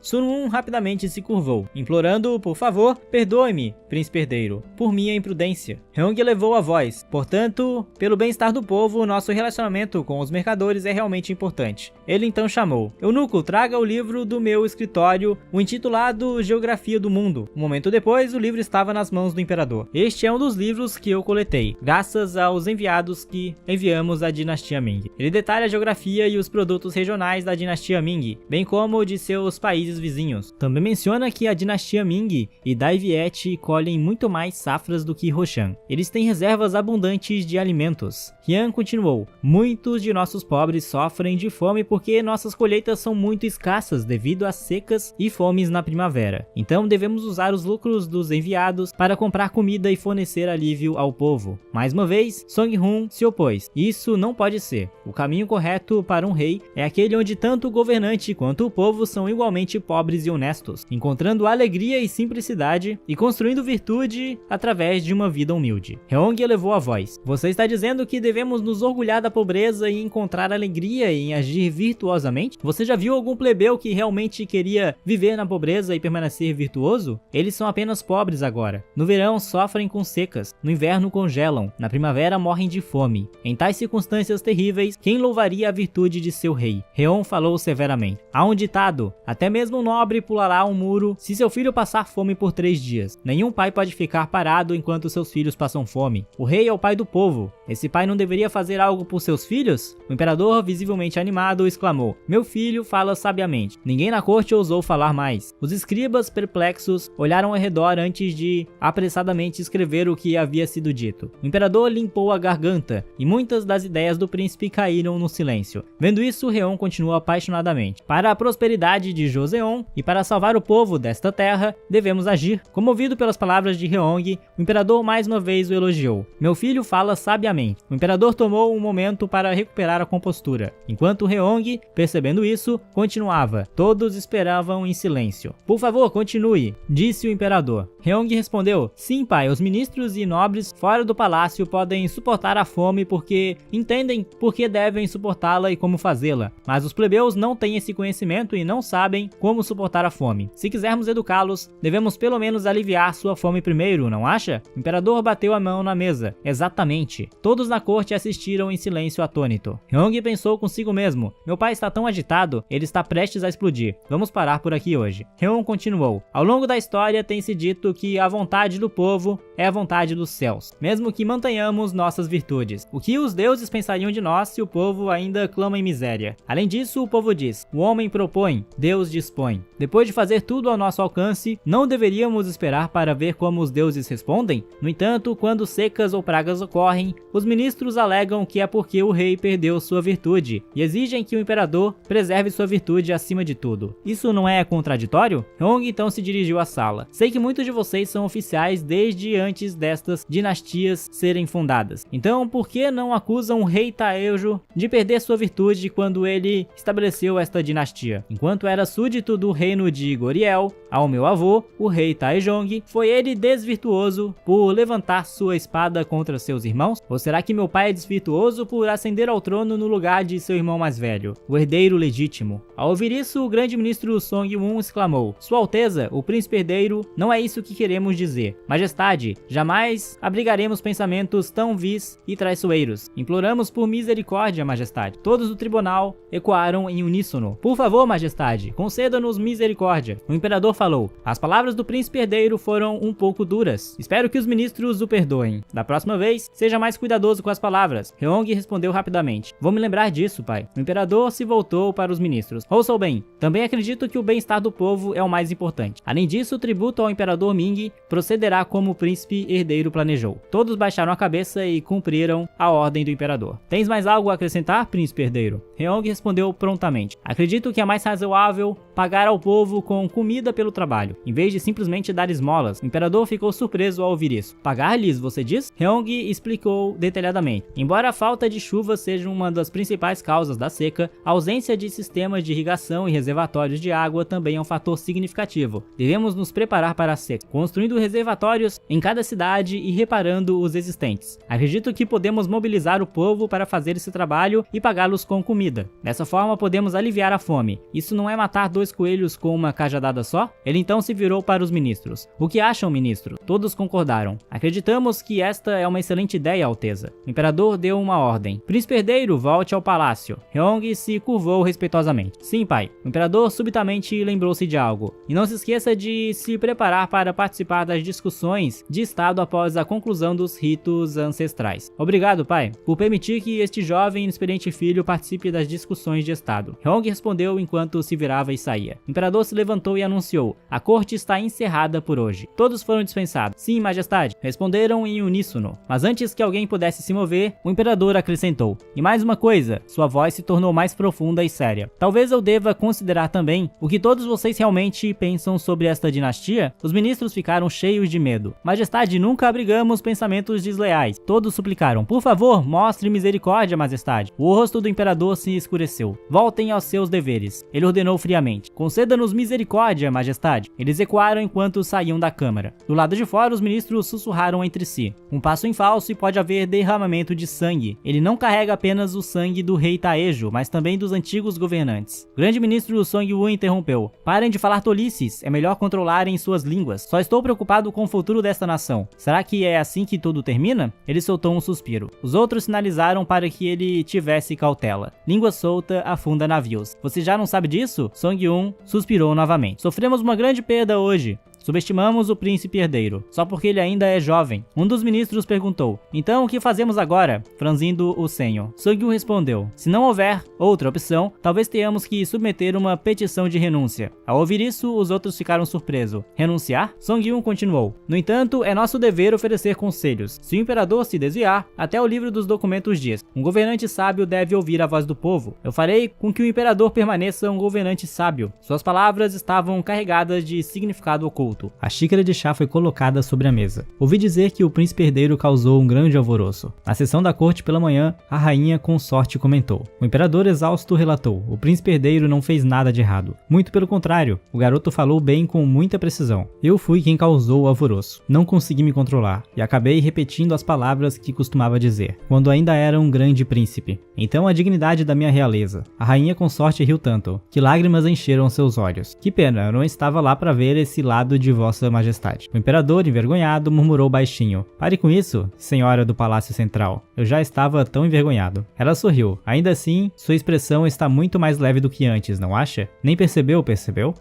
Sun rapidamente se curvou, implorando: por favor, perdoe-me, príncipe herdeiro, por minha imprudência. Heong elevou a voz. Portanto, pelo bem-estar do povo, nosso relacionamento com os mercadores é realmente importante. Ele então chamou: Eunuco, traga o livro do meu escritório, o intitulado Geografia do Mundo. Um momento depois, o livro estava nas mãos do imperador. Este é um dos livros que eu coletei, graças aos enviados que enviamos à dinastia Ming. Ele detalha a geografia e os produtos regionais da dinastia Ming, bem como de seus países vizinhos. Também menciona que a dinastia Ming e Dai Viet colhem muito mais safras do que Roshan. Eles têm reservas abundantes de alimentos. Qian continuou: muitos de nossos pobres sofrem de fome porque nossas colheitas são muito escassas devido às secas e fomes na primavera. Então devemos usar os lucros dos enviados para comprar comida e fornecer alívio ao povo. Mais uma vez, Song-hun se opôs. Isso não pode ser. O caminho correto para um rei é aquele onde tanto o governante quanto o povo são igualmente pobres e honestos, encontrando alegria e simplicidade e construindo virtude através de uma vida humilde. Heong elevou a voz. Você está dizendo que devemos nos orgulhar da pobreza e encontrar alegria em agir virtuosamente? Você já viu algum plebeu que realmente queria viver na pobreza e permanecer virtuoso? Eles são apenas pobres agora. No verão sofrem com secas, no inverno congelam, na primavera morrem de fome. Em tais circunstâncias terríveis, quem louvaria a virtude de seu rei? Heon falou severamente. Há um ditado, até mesmo um nobre pulará um muro se seu filho passar fome por 3 dias. Nenhum pai pode ficar parado enquanto seus filhos passam fome. O rei é o pai do povo. Esse pai não deveria fazer algo por seus filhos? O imperador, visivelmente animado, exclamou. Meu filho fala sabiamente. Ninguém na corte ousou falar mais. Os escribas, perplexos, olharam ao redor antes de apressadamente escrever o que havia sido dito. O imperador limpou a garganta e muitas das ideias do príncipe caíram no silêncio. Vendo isso, Heon continuou apaixonadamente. Para a prosperidade de Joseon e para salvar o povo desta terra, devemos agir. Comovido pelas palavras de Heong, o imperador mais uma vez o elogiou. Meu filho fala sabiamente. O imperador tomou um momento para recuperar a compostura. Enquanto Heong, percebendo isso, continuava. Todos esperavam em silêncio. Por favor, continue, disse o imperador. Heong respondeu, sim pai, os ministros e nobres fora do palácio podem suportar a fome porque entendem por que devem suportá-la e como fazê-la, mas os plebeus não têm esse conhecimento e não sabem como suportar a fome. Se quisermos educá-los, devemos pelo menos aliviar sua fome primeiro, não acha? O imperador bateu a mão na mesa. Exatamente. Todos na corte assistiram em silêncio atônito. Heong pensou consigo mesmo, meu pai está tão agitado, ele está prestes a explodir. Vamos parar por aqui hoje. Heon continuou. Ao longo da história tem-se dito que a vontade do povo é a vontade dos céus, mesmo que mantenhamos nossas virtudes. O que os deuses pensariam de nós se o povo ainda clama em miséria? Além disso, o povo diz, o homem propõe, Deus dispõe. Depois de fazer tudo ao nosso alcance, não deveríamos esperar para ver como os deuses respondem? No entanto, quando secas ou pragas ocorrem, os ministros alegam que é porque o rei perdeu sua virtude e exigem que o imperador preserve sua virtude acima de tudo. Isso não é contraditório? Heong então se dirigiu à sala. Sei que muitos de vocês são oficiais desde antes destas dinastias serem fundadas. Então, por que não acusam o rei Taejo de perder sua virtude quando ele estabeleceu esta dinastia? Enquanto era súdito do reino de Goriel, ao meu avô, o rei Taejong, foi ele desvirtuoso por levantar sua espada contra seus irmãos? Ou será que meu pai é desvirtuoso por ascender ao trono no lugar de seu irmão mais velho, o herdeiro legítimo? Ao ouvir isso, o grande ministro Song-won exclamou, Sua Alteza, o príncipe herdeiro, não é isso que queremos dizer. Majestade, jamais abrigaremos pensamentos tão vis e traiçoeiros. Imploramos por misericórdia, majestade. Todos do tribunal ecoaram em uníssono. Por favor, majestade, conceda-nos misericórdia. O imperador falou, as palavras do príncipe herdeiro foram um pouco duras. Espero que os ministros o perdoem. Da próxima vez, seja mais cuidadoso com as palavras. Heong respondeu rapidamente. Vou me lembrar disso, pai. O imperador se voltou para os ministros. Ouçam bem, também acredito que o bem-estar do povo é o mais importante. Além disso, o tributo ao imperador Ming procederá como o príncipe herdeiro planejou. Todos baixaram a cabeça e cumpriram a ordem do imperador. Tens mais algo a acrescentar, príncipe herdeiro? Heong respondeu prontamente. Acredito que é mais razoável pagar ao povo com comida pelo trabalho, em vez de simplesmente dar esmolas. O imperador ficou surpreso ao ouvir isso. Pagar-lhes, você diz? Heong explicou detalhadamente. Embora a falta de chuva seja uma das principais causas da seca, a ausência de sistemas de irrigação e reservatórios de água também é um fator significativo. Devemos nos preparar para a seca, construindo reservatórios em cada cidade e reparando os existentes. Acredito que podemos mobilizar o povo para fazer esse trabalho e pagá-los com comida. Dessa forma, podemos aliviar a fome. Isso não é matar 2 coelhos com uma cajadada só? Ele então se virou para os ministros. O que acham, ministro? Todos concordaram. Acreditamos que esta é uma excelente ideia, Alteza. O imperador deu uma ordem. Príncipe herdeiro, volte ao palácio. Heong se curvou respeitosamente. Sim, pai. O imperador subitamente lembrou-se de algo. E não se esqueça de se preparar para participar das discussões de estado após a conclusão dos ritos ancestrais. Obrigado, pai, por permitir que este jovem e inexperiente filho participe das discussões de estado. Heong respondeu enquanto se virava e saía. saía. O imperador se levantou e anunciou: a corte está encerrada por hoje. Todos foram dispensados. Sim, majestade, responderam em uníssono. Mas antes que alguém pudesse se mover, o imperador acrescentou: e mais uma coisa, sua voz se tornou mais profunda e séria. Talvez eu deva considerar também o que todos vocês realmente pensam sobre esta dinastia? Os ministros ficaram cheios de medo. Majestade, nunca abrigamos pensamentos desleais. Todos suplicaram: por favor, mostre misericórdia, majestade. O rosto do imperador se escureceu. Voltem aos seus deveres. Ele ordenou friamente: conceda-nos misericórdia, majestade. Eles ecoaram enquanto saíam da câmara. Do lado de fora, os ministros sussurraram entre si: um passo em falso e pode haver derramamento de sangue. Ele não carrega apenas o sangue do rei Taejo, mas também dos antigos governantes. O grande ministro Song Wu interrompeu: parem de falar tolices, é melhor controlarem suas línguas. Só estou preocupado com o futuro desta nação. Será que é assim que tudo termina? Ele soltou um suspiro. Os outros sinalizaram para que ele tivesse cautela. Língua solta afunda navios. Você já não sabe disso? Song Wu suspirou novamente. Sofremos uma grande perda hoje. Subestimamos o príncipe herdeiro, só porque ele ainda é jovem. Um dos ministros perguntou: então o que fazemos agora? Franzindo o senho. Song Wu respondeu: se não houver outra opção, talvez tenhamos que submeter uma petição de renúncia. Ao ouvir isso, os outros ficaram surpresos. Renunciar? Song Wu continuou: no entanto, é nosso dever oferecer conselhos. Se o imperador se desviar, até o livro dos documentos diz: um governante sábio deve ouvir a voz do povo. Eu farei com que o imperador permaneça um governante sábio. Suas palavras estavam carregadas de significado oculto. A xícara de chá foi colocada sobre a mesa. Ouvi dizer que o príncipe herdeiro causou um grande alvoroço. Na sessão da corte pela manhã, a rainha consorte comentou. O imperador exausto relatou: o príncipe herdeiro não fez nada de errado. Muito pelo contrário, o garoto falou bem com muita precisão. Eu fui quem causou o alvoroço. Não consegui me controlar e acabei repetindo as palavras que costumava dizer, quando ainda era um grande príncipe. Então a dignidade da minha realeza. A rainha consorte riu tanto, que lágrimas encheram seus olhos. Que pena, eu não estava lá para ver esse lado de vossa majestade. O imperador, envergonhado, murmurou baixinho: pare com isso, senhora do Palácio Central. Eu já estava tão envergonhado. Ela sorriu. Ainda assim, sua expressão está muito mais leve do que antes, não acha? Nem percebeu?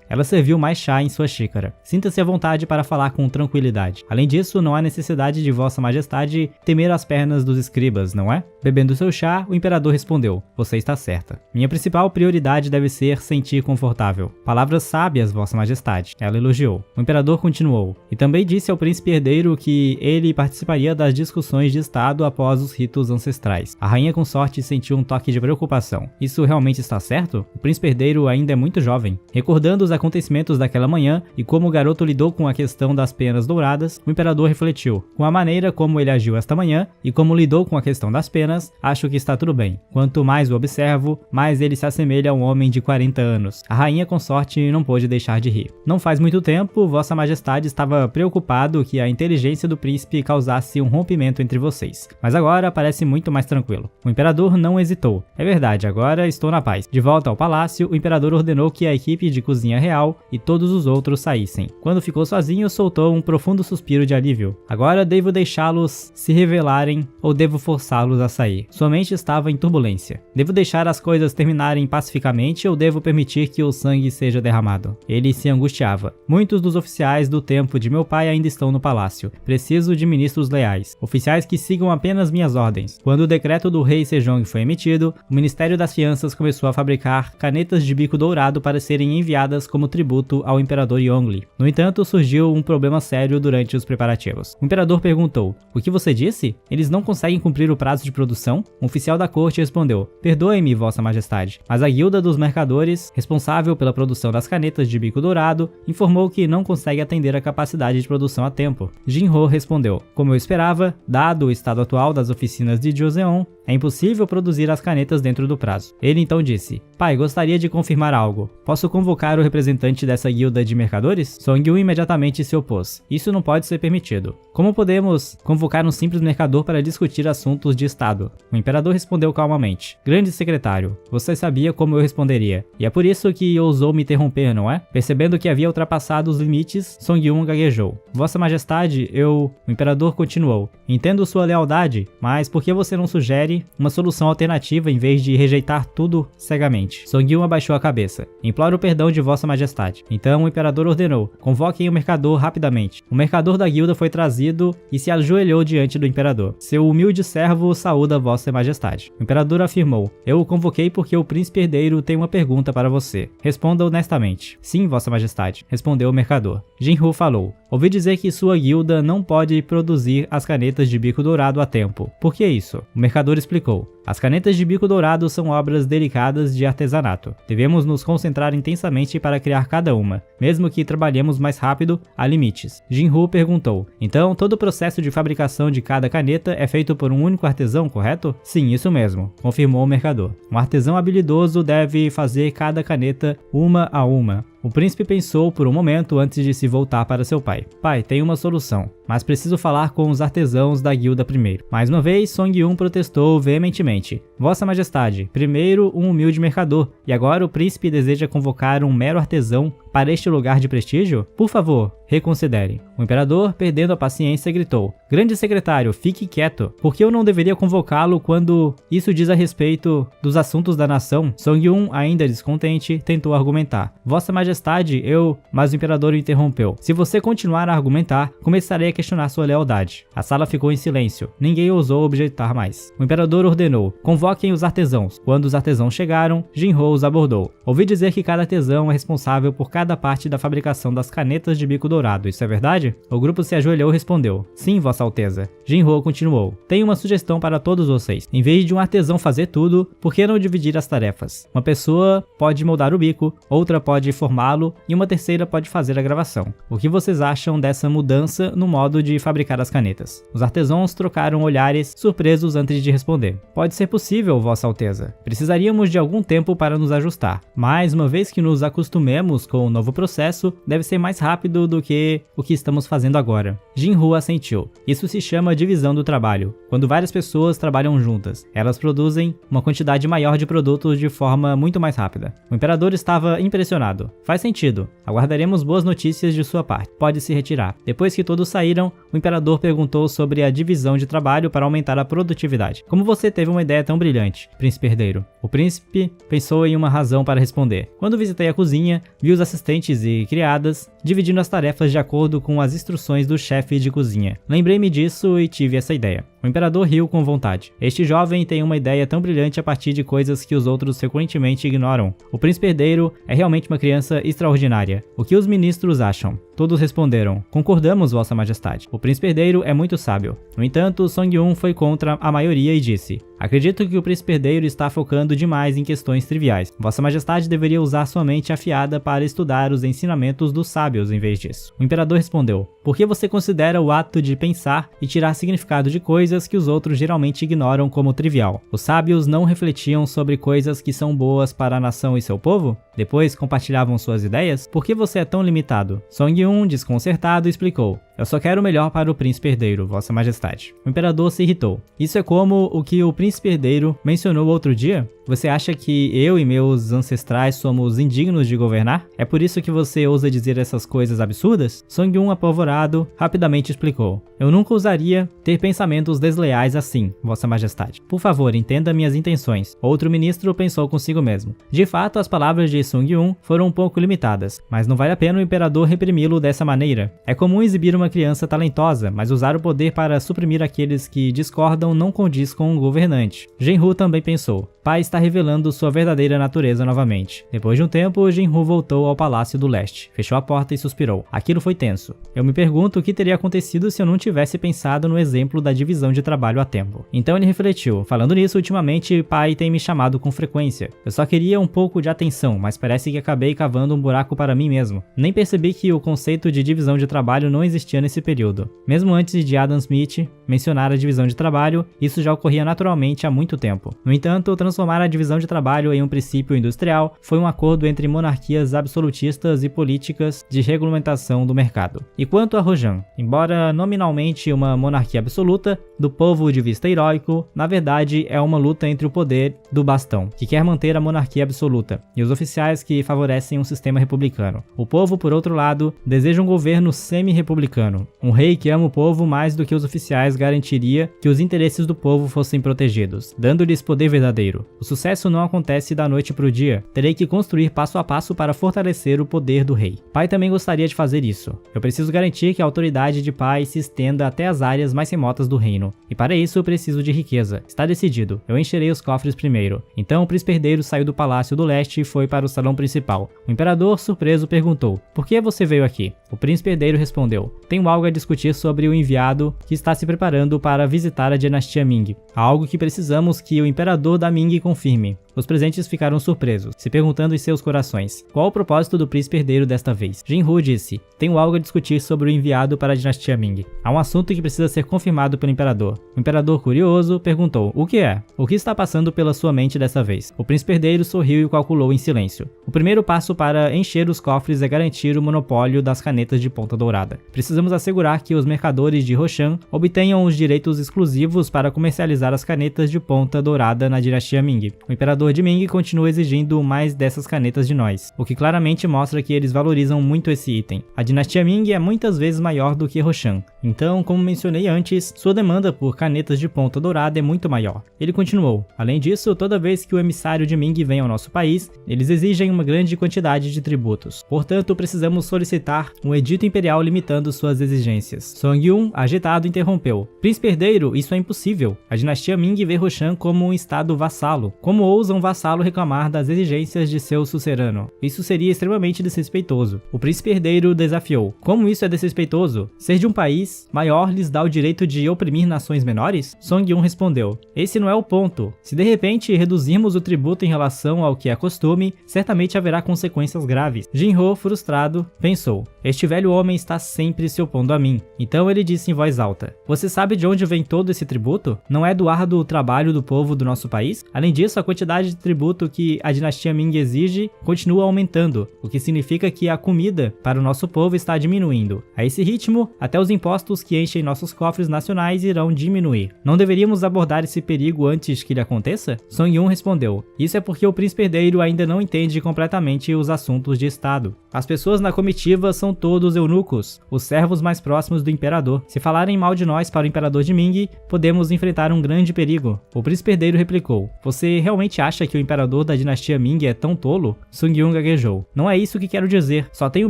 Ela serviu mais chá em sua xícara. Sinta-se à vontade para falar com tranquilidade. Além disso, não há necessidade de vossa majestade temer as pernas dos escribas, não é? Bebendo seu chá, o imperador respondeu: você está certa. Minha principal prioridade deve ser sentir confortável. Palavras sábias, vossa majestade. Ela elogiou. O imperador continuou: e também disse ao príncipe herdeiro que ele participaria das discussões de estado após os ritos ancestrais. A rainha consorte sentiu um toque de preocupação. Isso realmente está certo? O príncipe herdeiro ainda é muito jovem. Recordando os acontecimentos daquela manhã e como o garoto lidou com a questão das penas douradas, o imperador refletiu: com a maneira como ele agiu esta manhã e como lidou com a questão das penas, acho que está tudo bem. Quanto mais o observo, mais ele se assemelha a um homem de 40 anos. A rainha consorte não pôde deixar de rir. Não faz muito tempo, vossa majestade estava preocupado que a inteligência do príncipe causasse um rompimento entre vocês, mas agora parece muito mais tranquilo. O imperador não hesitou. É verdade, agora estou na paz. De volta ao palácio, o imperador ordenou que a equipe de cozinha real e todos os outros saíssem. Quando ficou sozinho, soltou um profundo suspiro de alívio. Agora devo deixá-los se revelarem ou devo forçá-los a sair? Sua mente estava em turbulência. Devo deixar as coisas terminarem pacificamente ou devo permitir que o sangue seja derramado? Ele se angustiava. Muitos dos oficiais do tempo de meu pai ainda estão no palácio. Preciso de ministros leais, oficiais que sigam apenas minhas ordens. Quando o decreto do rei Sejong foi emitido, o Ministério das Fianças começou a fabricar canetas de bico dourado para serem enviadas como tributo ao imperador Yongli. No entanto, surgiu um problema sério durante os preparativos. O imperador perguntou: o que você disse? Eles não conseguem cumprir o prazo de produção? Um oficial da corte respondeu: perdoe-me, vossa majestade, mas a guilda dos mercadores, responsável pela produção das canetas de bico dourado, informou que não consegue atender a capacidade de produção a tempo. Jinho respondeu: como eu esperava, dado o estado atual das oficinas de Joseon, é impossível produzir as canetas dentro do prazo. Ele então disse: pai, gostaria de confirmar algo. Posso convocar o representante dessa guilda de mercadores? Song Wu imediatamente se opôs. Isso não pode ser permitido. Como podemos convocar um simples mercador para discutir assuntos de estado? O imperador respondeu calmamente: grande secretário, você sabia como eu responderia, e é por isso que ousou me interromper, não é? Percebendo que havia ultrapassado os limites limites, Songyun gaguejou. Vossa Majestade, O imperador continuou. Entendo sua lealdade, mas por que você não sugere uma solução alternativa em vez de rejeitar tudo cegamente? Songyun abaixou a cabeça. Imploro perdão de Vossa Majestade. Então o imperador ordenou. Convoquem o mercador rapidamente. O mercador da guilda foi trazido e se ajoelhou diante do imperador. Seu humilde servo saúda Vossa Majestade. O imperador afirmou. Eu o convoquei porque o príncipe herdeiro tem uma pergunta para você. Responda honestamente. Sim, Vossa Majestade, respondeu o mercador. Jinhu falou. Ouvi dizer que sua guilda não pode produzir as canetas de bico dourado a tempo. Por que isso? O mercador explicou. As canetas de bico dourado são obras delicadas de artesanato. Devemos nos concentrar intensamente para criar cada uma. Mesmo que trabalhemos mais rápido, há limites. Jinhu perguntou. Então, todo o processo de fabricação de cada caneta é feito por um único artesão, correto? Sim, isso mesmo, confirmou o mercador. Um artesão habilidoso deve fazer cada caneta uma a uma. O príncipe pensou por um momento antes de se voltar para seu pai. Pai, tenho uma solução, mas preciso falar com os artesãos da guilda primeiro. Mais uma vez, Songyun protestou veementemente. Vossa Majestade, primeiro um humilde mercador, e agora o príncipe deseja convocar um mero artesão para este lugar de prestígio? Por favor, reconsidere. O imperador, perdendo a paciência, gritou. Grande secretário, fique quieto. Por que eu não deveria convocá-lo quando isso diz a respeito dos assuntos da nação? Songyun, ainda descontente, tentou argumentar. Vossa Majestade, Mas o imperador o interrompeu. Se você continuar a argumentar, começarei a questionar sua lealdade. A sala ficou em silêncio. Ninguém ousou objetar mais. O imperador ordenou. Convoquem os artesãos. Quando os artesãos chegaram, Jinhu os abordou. Ouvi dizer que cada artesão é responsável por cada parte da fabricação das canetas de bico dourado. Isso é verdade? O grupo se ajoelhou e respondeu. Sim, Vossa Alteza. Jinhu continuou. Tenho uma sugestão para todos vocês. Em vez de um artesão fazer tudo, por que não dividir as tarefas? Uma pessoa pode moldar o bico, outra pode formá-lo e uma terceira pode fazer a gravação. O que vocês acham dessa mudança no modo de fabricar as canetas? Os artesãos trocaram olhares, surpresos antes de responder. Pode ser possível, Vossa Alteza. Precisaríamos de algum tempo para nos ajustar, mas uma vez que nos acostumemos com o novo processo, deve ser mais rápido do que o que estamos fazendo agora. Jinhu assentiu. Isso se chama divisão do trabalho. Quando várias pessoas trabalham juntas, elas produzem uma quantidade maior de produtos de forma muito mais rápida. O imperador estava impressionado. Faz sentido. Aguardaremos boas notícias de sua parte. Pode se retirar. Depois que todos saíram, o imperador perguntou sobre a divisão de trabalho para aumentar a produtividade. Como você teve uma ideia tão brilhante, príncipe herdeiro? O príncipe pensou em uma razão para responder. Quando visitei a cozinha, vi os assistentes e criadas dividindo as tarefas de acordo com as instruções do chefe de cozinha. Lembrei-me disso e tive essa ideia. O imperador riu com vontade. Este jovem tem uma ideia tão brilhante a partir de coisas que os outros frequentemente ignoram. O príncipe herdeiro é realmente uma criança extraordinária. O que os ministros acham? Todos responderam. Concordamos, Vossa Majestade. O príncipe herdeiro é muito sábio. No entanto, Songyun foi contra a maioria e disse. Acredito que o príncipe herdeiro está focando demais em questões triviais. Vossa Majestade deveria usar sua mente afiada para estudar os ensinamentos dos sábios em vez disso. O imperador respondeu. Por que você considera o ato de pensar e tirar significado de coisas que os outros geralmente ignoram como trivial? Os sábios não refletiam sobre coisas que são boas para a nação e seu povo? Depois compartilhavam suas ideias? Por que você é tão limitado? Songyun, desconcertado, explicou. Eu só quero o melhor para o príncipe herdeiro, Vossa Majestade. O imperador se irritou. Isso é como o que o príncipe herdeiro mencionou outro dia? Você acha que eu e meus ancestrais somos indignos de governar? É por isso que você ousa dizer essas coisas absurdas? Songyun, apavorado, rapidamente explicou. Eu nunca ousaria ter pensamentos desleais assim, Vossa Majestade. Por favor, entenda minhas intenções. Outro ministro pensou consigo mesmo. De fato, as palavras de Songyun foram um pouco limitadas, mas não vale a pena o imperador reprimi-lo dessa maneira. É comum exibir uma criança talentosa, mas usar o poder para suprimir aqueles que discordam não condiz com um governante. Jinhu também pensou. Pai está revelando sua verdadeira natureza novamente. Depois de um tempo, Jinhu voltou ao Palácio do Leste, fechou a porta e suspirou. Aquilo foi tenso. Eu me pergunto o que teria acontecido se eu não tivesse pensado no exemplo da divisão de trabalho a tempo. Então ele refletiu. Falando nisso, ultimamente, pai tem me chamado com frequência. Eu só queria um pouco de atenção, mas parece que acabei cavando um buraco para mim mesmo. Nem percebi que o conceito de divisão de trabalho não existia nesse período. Mesmo antes de Adam Smith mencionar a divisão de trabalho, isso já ocorria naturalmente há muito tempo. No entanto, transformar a divisão de trabalho em um princípio industrial foi um acordo entre monarquias absolutistas e políticas de regulamentação do mercado. E quanto a Rohan, embora nominalmente uma monarquia absoluta, do povo de vista heróico, na verdade é uma luta entre o poder do bastão, que quer manter a monarquia absoluta, e os oficiais que favorecem um sistema republicano. O povo, por outro lado, deseja um governo semi-republicano. Um rei que ama o povo mais do que os oficiais garantiria que os interesses do povo fossem protegidos, dando-lhes poder verdadeiro. O sucesso não acontece da noite para o dia. Terei que construir passo a passo para fortalecer o poder do rei. Pai também gostaria de fazer isso. Eu preciso garantir que a autoridade de pai se estenda até as áreas mais remotas do reino. E para isso eu preciso de riqueza. Está decidido. Eu encherei os cofres primeiro. Então o príncipe herdeiro saiu do palácio do leste e foi para o salão principal. O imperador, surpreso, perguntou: "Por que você veio aqui?" O príncipe herdeiro respondeu: "Tenho algo a discutir sobre o enviado que está se preparando para visitar a dinastia Ming. Há algo que precisamos que o imperador da Ming confirme." Os presentes ficaram surpresos, se perguntando em seus corações: qual o propósito do príncipe herdeiro desta vez? Jinru disse: "Tenho algo a discutir sobre o enviado para a dinastia Ming. Há um assunto que precisa ser confirmado pelo imperador." O imperador, curioso, perguntou: "O que é? O que está passando pela sua mente dessa vez?" O príncipe herdeiro sorriu e calculou em silêncio. "O primeiro passo para encher os cofres é garantir o monopólio das canetas de ponta dourada. Precisamos assegurar que os mercadores de Roshan obtenham os direitos exclusivos para comercializar as canetas de ponta dourada na dinastia Ming. O imperador de Ming continua exigindo mais dessas canetas de nós, o que claramente mostra que eles valorizam muito esse item. A dinastia Ming é muitas vezes maior do que Roshan. Então, como mencionei antes, sua demanda por canetas de ponta dourada é muito maior." Ele continuou: "Além disso, toda vez que o emissário de Ming vem ao nosso país, eles exigem uma grande quantidade de tributos. Portanto, precisamos solicitar um edito imperial limitando suas exigências." Song Yun, agitado, interrompeu: "Príncipe herdeiro, isso é impossível. A dinastia Ming vê Roshan como um estado vassalo. Como ousa um vassalo reclamar das exigências de seu sucerano? Isso seria extremamente desrespeitoso." O príncipe herdeiro desafiou: "Como isso é desrespeitoso? Ser de um país maior lhes dá o direito de oprimir nações menores?" Song Yun respondeu: "Esse não é o ponto. Se de repente reduzirmos o tributo em relação ao que é costume, certamente haverá consequências graves." Jinro, frustrado, pensou: "Este velho homem está sempre se opondo a mim." Então ele disse em voz alta: "Você sabe de onde vem todo esse tributo? Não é do árduo trabalho do povo do nosso país? Além disso, a quantidade de tributo que a dinastia Ming exige continua aumentando, o que significa que a comida para o nosso povo está diminuindo. A esse ritmo, até os impostos que enchem nossos cofres nacionais irão diminuir. Não deveríamos abordar esse perigo antes que ele aconteça?" Song Yun respondeu: "Isso é porque o príncipe herdeiro ainda não entende completamente os assuntos de estado. As pessoas na comitiva são todos eunucos, os servos mais próximos do imperador. Se falarem mal de nós para o imperador de Ming, podemos enfrentar um grande perigo." O príncipe herdeiro replicou: "Você realmente acha que o imperador da dinastia Ming é tão tolo?" Sung Yun gaguejou: "Não é isso que quero dizer. Só tenho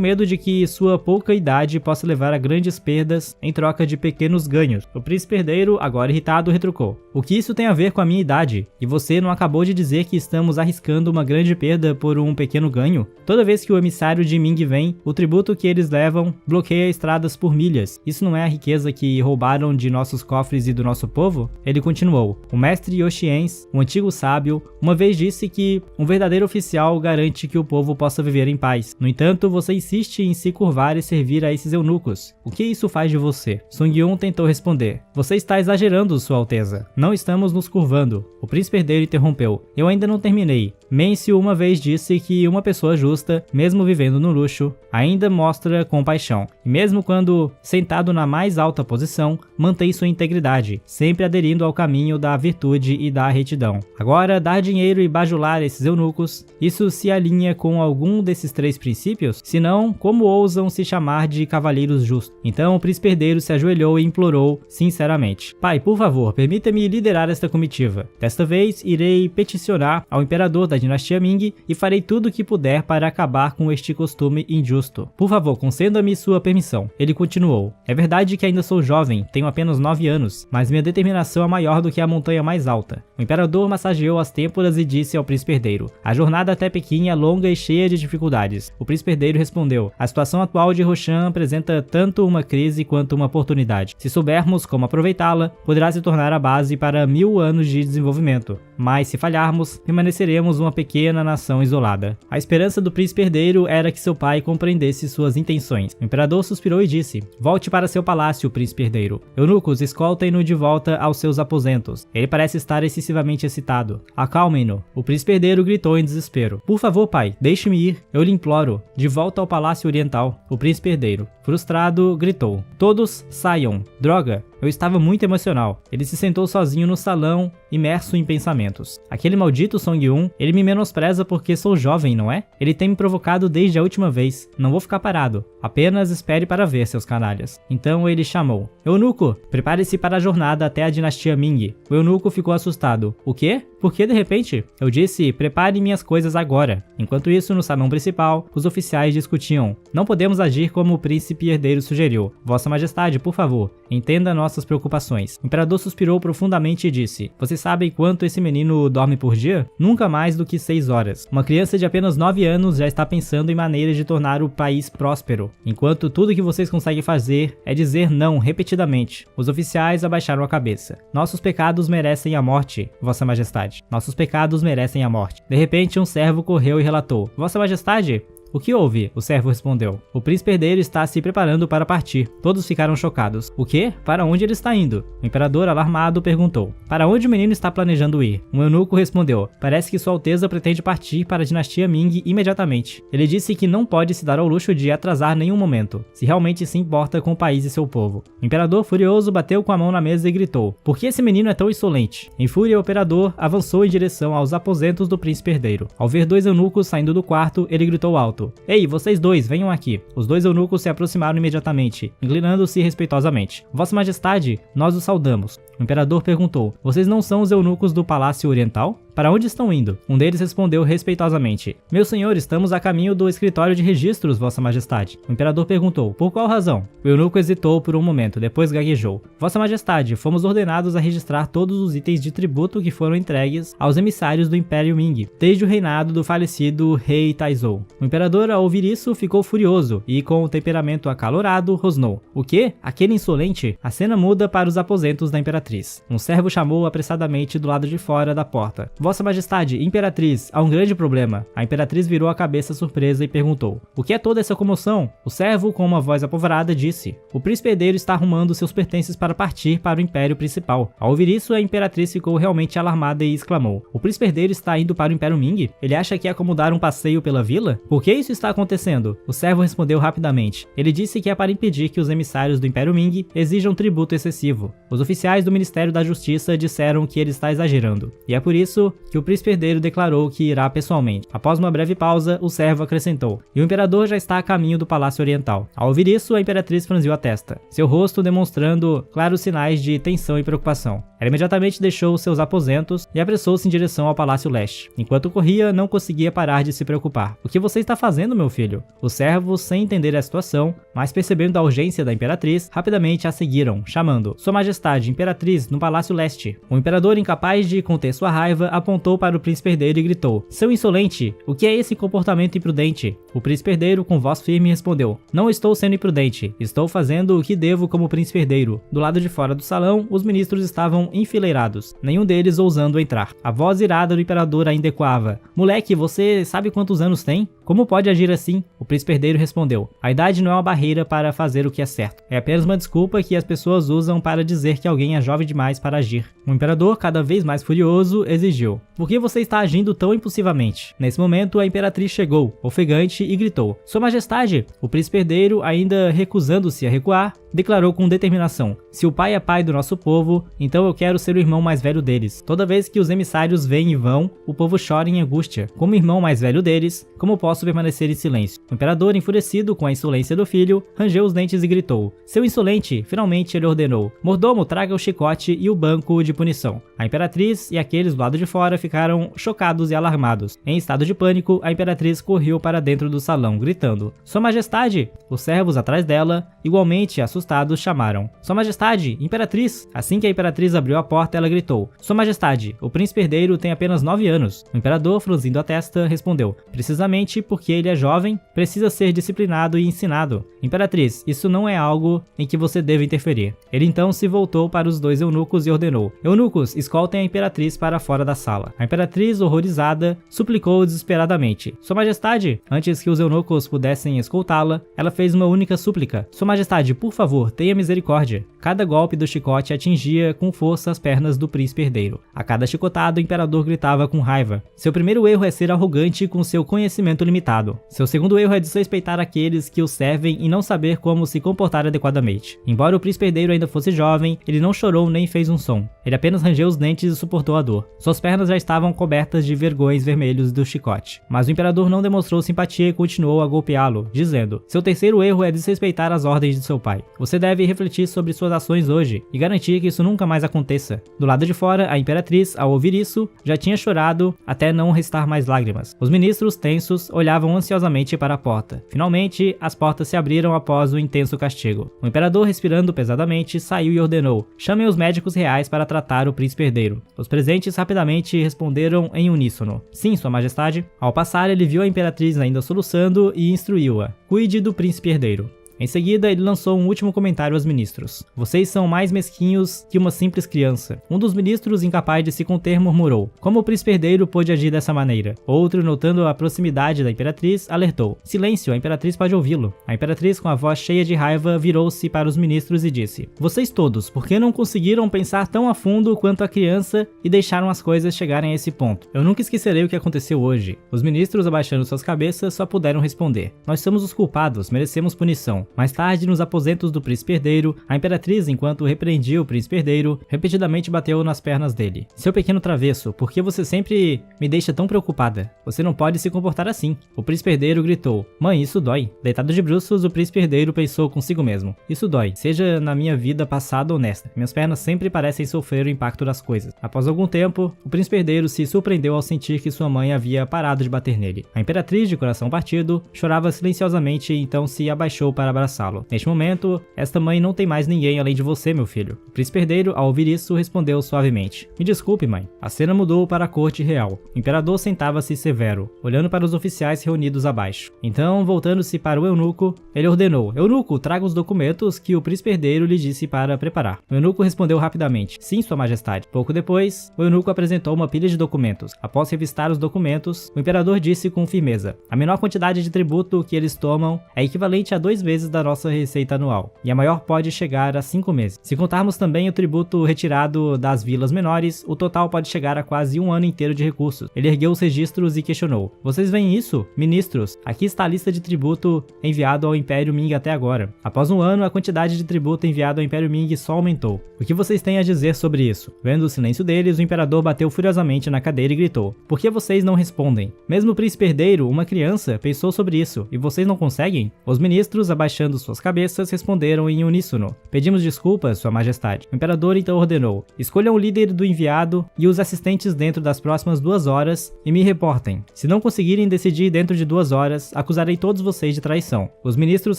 medo de que sua pouca idade possa levar a grandes perdas em troca de pequenos ganhos." O príncipe herdeiro, agora irritado, retrucou: "O que isso tem a ver com a minha idade? E você não acabou de dizer que estamos arriscando uma grande perda por um pequeno ganho? Toda vez que o emissário de Ming vem, o tributo que eles levam bloqueia estradas por milhas. Isso não é a riqueza que roubaram de nossos cofres e do nosso povo?" Ele continuou: "O mestre Yoshiens, um antigo sábio, uma vez disse que um verdadeiro oficial garante que o povo possa viver em paz. No entanto, você insiste em se curvar e servir a esses eunucos. O que isso faz de você?" Sung Yun tentou responder: "Você está exagerando, Sua Alteza. Não estamos nos curvando." O príncipe herdeiro interrompeu: "Eu ainda não terminei. Mencio uma vez disse que uma pessoa justa, mesmo vivendo no luxo, ainda mostra compaixão, e mesmo quando sentado na mais alta posição, mantém sua integridade, sempre aderindo ao caminho da virtude e da retidão. Agora, dar dinheiro e bajular esses eunucos, isso se alinha com algum desses três princípios? Se não, como ousam se chamar de cavaleiros justos?" Então o príncipe herdeiro se ajoelhou e implorou sinceramente: "Pai, por favor, permita-me liderar esta comitiva. Desta vez, irei peticionar ao imperador da dinastia Ming e farei tudo o que puder para acabar com este costume injusto. Por favor, conceda-me sua permissão." Ele continuou: "É verdade que ainda sou jovem, tenho apenas 9 anos, mas minha determinação é maior do que a montanha mais alta." O imperador massageou as têmporas e disse ao príncipe herdeiro: "A jornada até Pequim é longa e cheia de dificuldades." O príncipe herdeiro respondeu: "A situação atual de Roshan apresenta tanto uma crise quanto uma oportunidade. Se soubermos como aproveitá-la, poderá se tornar a base para 1000 anos de desenvolvimento. Mas se falharmos, permaneceremos uma pequena nação isolada. A esperança do príncipe herdeiro era que seu pai compreendesse suas intenções. O imperador suspirou e disse: "Volte para seu palácio, príncipe herdeiro. Eunucos, escoltem-no de volta aos seus aposentos. Ele parece estar excessivamente excitado. Acalmem-no." O príncipe herdeiro gritou em desespero: "Por favor, pai, deixe-me ir. Eu lhe imploro. De volta ao palácio oriental." O príncipe herdeiro, frustrado, gritou: "Todos saiam. Droga, eu estava muito emocional." Ele se sentou sozinho no salão, imerso em pensamentos. Aquele maldito Song-Yun, ele me menospreza porque sou jovem, não é? Ele tem me provocado desde a última vez. Não vou ficar parado. Apenas espere para ver, seus canalhas. Então ele chamou: "Eunuco, prepare-se para a jornada até a dinastia Ming." O eunuco ficou assustado. "O quê? Por que de repente?" Eu disse: "Prepare minhas coisas agora." Enquanto isso, no salão principal, os oficiais discutiam: "Não podemos agir como o príncipe herdeiro sugeriu. Vossa Majestade, por favor, entenda nossas preocupações." O imperador suspirou profundamente e disse: "Vocês sabem quanto esse menino dorme por dia? Nunca mais do que 6 horas. Uma criança de apenas 9 anos já está pensando em maneiras de tornar o país próspero, enquanto tudo que vocês conseguem fazer é dizer não repetidamente." Os oficiais abaixaram a cabeça. "Nossos pecados merecem a morte, Vossa Majestade. Nossos pecados merecem a morte." De repente, um servo correu e relatou: "Vossa Majestade, o que houve?" O servo respondeu: "O príncipe herdeiro está se preparando para partir." Todos ficaram chocados. "O quê? Para onde ele está indo?" O imperador, alarmado, perguntou: "Para onde o menino está planejando ir?" Um eunuco respondeu: "Parece que Sua Alteza pretende partir para a dinastia Ming imediatamente. Ele disse que não pode se dar ao luxo de atrasar nenhum momento, se realmente se importa com o país e seu povo." O imperador, furioso, bateu com a mão na mesa e gritou: "Por que esse menino é tão insolente?" Em fúria, o imperador avançou em direção aos aposentos do príncipe herdeiro. Ao ver 2 eunucos saindo do quarto, ele gritou alto: "Ei, vocês dois, venham aqui." Os 2 eunucos se aproximaram imediatamente, inclinando-se respeitosamente. "Vossa Majestade, nós os saudamos." O imperador perguntou: "Vocês não são os eunucos do Palácio Oriental? Para onde estão indo?" Um deles respondeu respeitosamente: "Meu senhor, estamos a caminho do escritório de registros, Vossa Majestade." O imperador perguntou: "Por qual razão?" O eunuco hesitou por um momento, depois gaguejou: "Vossa Majestade, fomos ordenados a registrar todos os itens de tributo que foram entregues aos emissários do Império Ming, desde o reinado do falecido rei Taizou." O imperador, ao ouvir isso, ficou furioso e, com o temperamento acalorado, rosnou: "O quê? Aquele insolente?" A cena muda para os aposentos da imperatriz. Um servo chamou apressadamente do lado de fora da porta: "Vossa Majestade, Imperatriz, há um grande problema." A imperatriz virou a cabeça surpresa e perguntou: "O que é toda essa comoção?" O servo, com uma voz apavorada, disse: "O príncipe herdeiro está arrumando seus pertences para partir para o império principal." Ao ouvir isso, a imperatriz ficou realmente alarmada e exclamou: "O príncipe herdeiro está indo para o Império Ming? Ele acha que é como dar um passeio pela vila? Por que isso está acontecendo?" O servo respondeu rapidamente: "Ele disse que é para impedir que os emissários do Império Ming exijam tributo excessivo. Os oficiais do Ministério da Justiça disseram que ele está exagerando, e é por isso que o príncipe herdeiro declarou que irá pessoalmente." Após uma breve pausa, o servo acrescentou: "E o imperador já está a caminho do Palácio Oriental." Ao ouvir isso, a imperatriz franziu a testa, seu rosto demonstrando claros sinais de tensão e preocupação. Ela imediatamente deixou seus aposentos e apressou-se em direção ao Palácio Leste. Enquanto corria, não conseguia parar de se preocupar. "O que você está fazendo, meu filho?" O servo, sem entender a situação, mas percebendo a urgência da imperatriz, rapidamente a seguiram, chamando: "Sua Majestade, Imperatriz, no Palácio Leste." O imperador, incapaz de conter sua raiva, apontou para o príncipe herdeiro e gritou: "Seu insolente, o que é esse comportamento imprudente?" O príncipe herdeiro, com voz firme, respondeu: "Não estou sendo imprudente, estou fazendo o que devo como príncipe herdeiro." Do lado de fora do salão, os ministros estavam enfileirados, nenhum deles ousando entrar. A voz irada do imperador ainda ecoava: "Moleque, você sabe quantos anos tem? Como pode agir assim?" O príncipe herdeiro respondeu: "A idade não é uma barreira para fazer o que é certo. É apenas uma desculpa que as pessoas usam para dizer que alguém é jovem demais para agir." O imperador, cada vez mais furioso, exigiu: "Por que você está agindo tão impulsivamente?" Nesse momento, a imperatriz chegou, ofegante, e gritou: "Sua Majestade!" O príncipe herdeiro, ainda recusando-se a recuar, declarou com determinação: "Se o pai é pai do nosso povo, então eu quero ser o irmão mais velho deles." Toda vez que os emissários vêm e vão, o povo chora em angústia. Como irmão mais velho deles, como posso permanecer em silêncio? O imperador, enfurecido com a insolência do filho, rangeu os dentes e gritou: "Seu insolente!" Finalmente ele ordenou: "Mordomo, traga o chicote e o banco de punição." A imperatriz e aqueles do lado de fora ficaram chocados e alarmados. Em estado de pânico, a imperatriz correu para dentro do salão, gritando: "Sua Majestade!" Os servos atrás dela, igualmente assustados, assustados chamaram: Sua Majestade, Imperatriz! Assim que a Imperatriz abriu a porta, ela gritou: Sua Majestade, o príncipe herdeiro tem apenas 9 anos. O Imperador, franzindo a testa, respondeu: Precisamente porque ele é jovem, precisa ser disciplinado e ensinado. Imperatriz, isso não é algo em que você deve interferir. Ele então se voltou para os 2 eunucos e ordenou: Eunucos, escoltem a Imperatriz para fora da sala. A Imperatriz, horrorizada, suplicou desesperadamente: Sua Majestade! Antes que os eunucos pudessem escoltá-la, ela fez uma única súplica: Sua Majestade, por favor, tenha misericórdia. Cada golpe do chicote atingia com força as pernas do príncipe herdeiro. A cada chicotada, o imperador gritava com raiva: Seu primeiro erro é ser arrogante com seu conhecimento limitado. Seu segundo erro é desrespeitar aqueles que o servem e não saber como se comportar adequadamente. Embora o príncipe herdeiro ainda fosse jovem, ele não chorou nem fez um som. Ele apenas rangeu os dentes e suportou a dor. Suas pernas já estavam cobertas de vergões vermelhos do chicote. Mas o imperador não demonstrou simpatia e continuou a golpeá-lo, dizendo: Seu terceiro erro é desrespeitar as ordens de seu pai. Você deve refletir sobre suas ações hoje e garantir que isso nunca mais aconteça. Do lado de fora, a imperatriz, ao ouvir isso, já tinha chorado até não restar mais lágrimas. Os ministros, tensos, olhavam ansiosamente para a porta. Finalmente, as portas se abriram após o intenso castigo. O imperador, respirando pesadamente, saiu e ordenou: Chamem os médicos reais para tratar o príncipe herdeiro. Os presentes rapidamente responderam em uníssono: Sim, Sua Majestade. Ao passar, ele viu a imperatriz ainda soluçando e instruiu-a: Cuide do príncipe herdeiro. Em seguida, ele lançou um último comentário aos ministros: Vocês são mais mesquinhos que uma simples criança. Um dos ministros, incapaz de se conter, murmurou: Como o príncipe herdeiro pôde agir dessa maneira? Outro, notando a proximidade da imperatriz, alertou: Silêncio, a imperatriz pode ouvi-lo. A imperatriz, com a voz cheia de raiva, virou-se para os ministros e disse: Vocês todos, por que não conseguiram pensar tão a fundo quanto a criança e deixaram as coisas chegarem a esse ponto? Eu nunca esquecerei o que aconteceu hoje. Os ministros, abaixando suas cabeças, só puderam responder: Nós somos os culpados, merecemos punição. Mais tarde, nos aposentos do príncipe herdeiro, a imperatriz, enquanto repreendia o príncipe herdeiro, repetidamente bateu nas pernas dele. Seu pequeno travesso, por que você sempre me deixa tão preocupada? Você não pode se comportar assim. O príncipe herdeiro gritou: Mãe, isso dói. Deitado de bruços, o príncipe herdeiro pensou consigo mesmo: Isso dói. Seja na minha vida passada ou nesta, minhas pernas sempre parecem sofrer o impacto das coisas. Após algum tempo, o príncipe herdeiro se surpreendeu ao sentir que sua mãe havia parado de bater nele. A imperatriz, de coração partido, chorava silenciosamente e então se abaixou para abraçá-lo. Neste momento, esta mãe não tem mais ninguém além de você, meu filho. O príncipe herdeiro, ao ouvir isso, respondeu suavemente: Me desculpe, mãe. A cena mudou para a corte real. O imperador sentava-se severo, olhando para os oficiais reunidos abaixo. Então, voltando-se para o eunuco, ele ordenou: Eunuco, traga os documentos que o príncipe herdeiro lhe disse para preparar. O eunuco respondeu rapidamente: Sim, Sua Majestade. Pouco depois, o eunuco apresentou uma pilha de documentos. Após revistar os documentos, o imperador disse com firmeza: A menor quantidade de tributo que eles tomam é equivalente a 2 meses da nossa receita anual, e a maior pode chegar a 5 meses. Se contarmos também o tributo retirado das vilas menores, o total pode chegar a quase 1 ano inteiro de recursos. Ele ergueu os registros e questionou: Vocês veem isso? Ministros, aqui está a lista de tributo enviado ao Império Ming até agora. Após 1 ano, a quantidade de tributo enviado ao Império Ming só aumentou. O que vocês têm a dizer sobre isso? Vendo o silêncio deles, o imperador bateu furiosamente na cadeira e gritou: Por que vocês não respondem? Mesmo o príncipe herdeiro, uma criança, pensou sobre isso, e vocês não conseguem? Os ministros, abaixando suas cabeças, responderam em uníssono: Pedimos desculpas, Sua Majestade. O imperador então ordenou: Escolham o líder do enviado e os assistentes dentro das próximas 2 horas e me reportem. Se não conseguirem decidir dentro de 2 horas, acusarei todos vocês de traição. Os ministros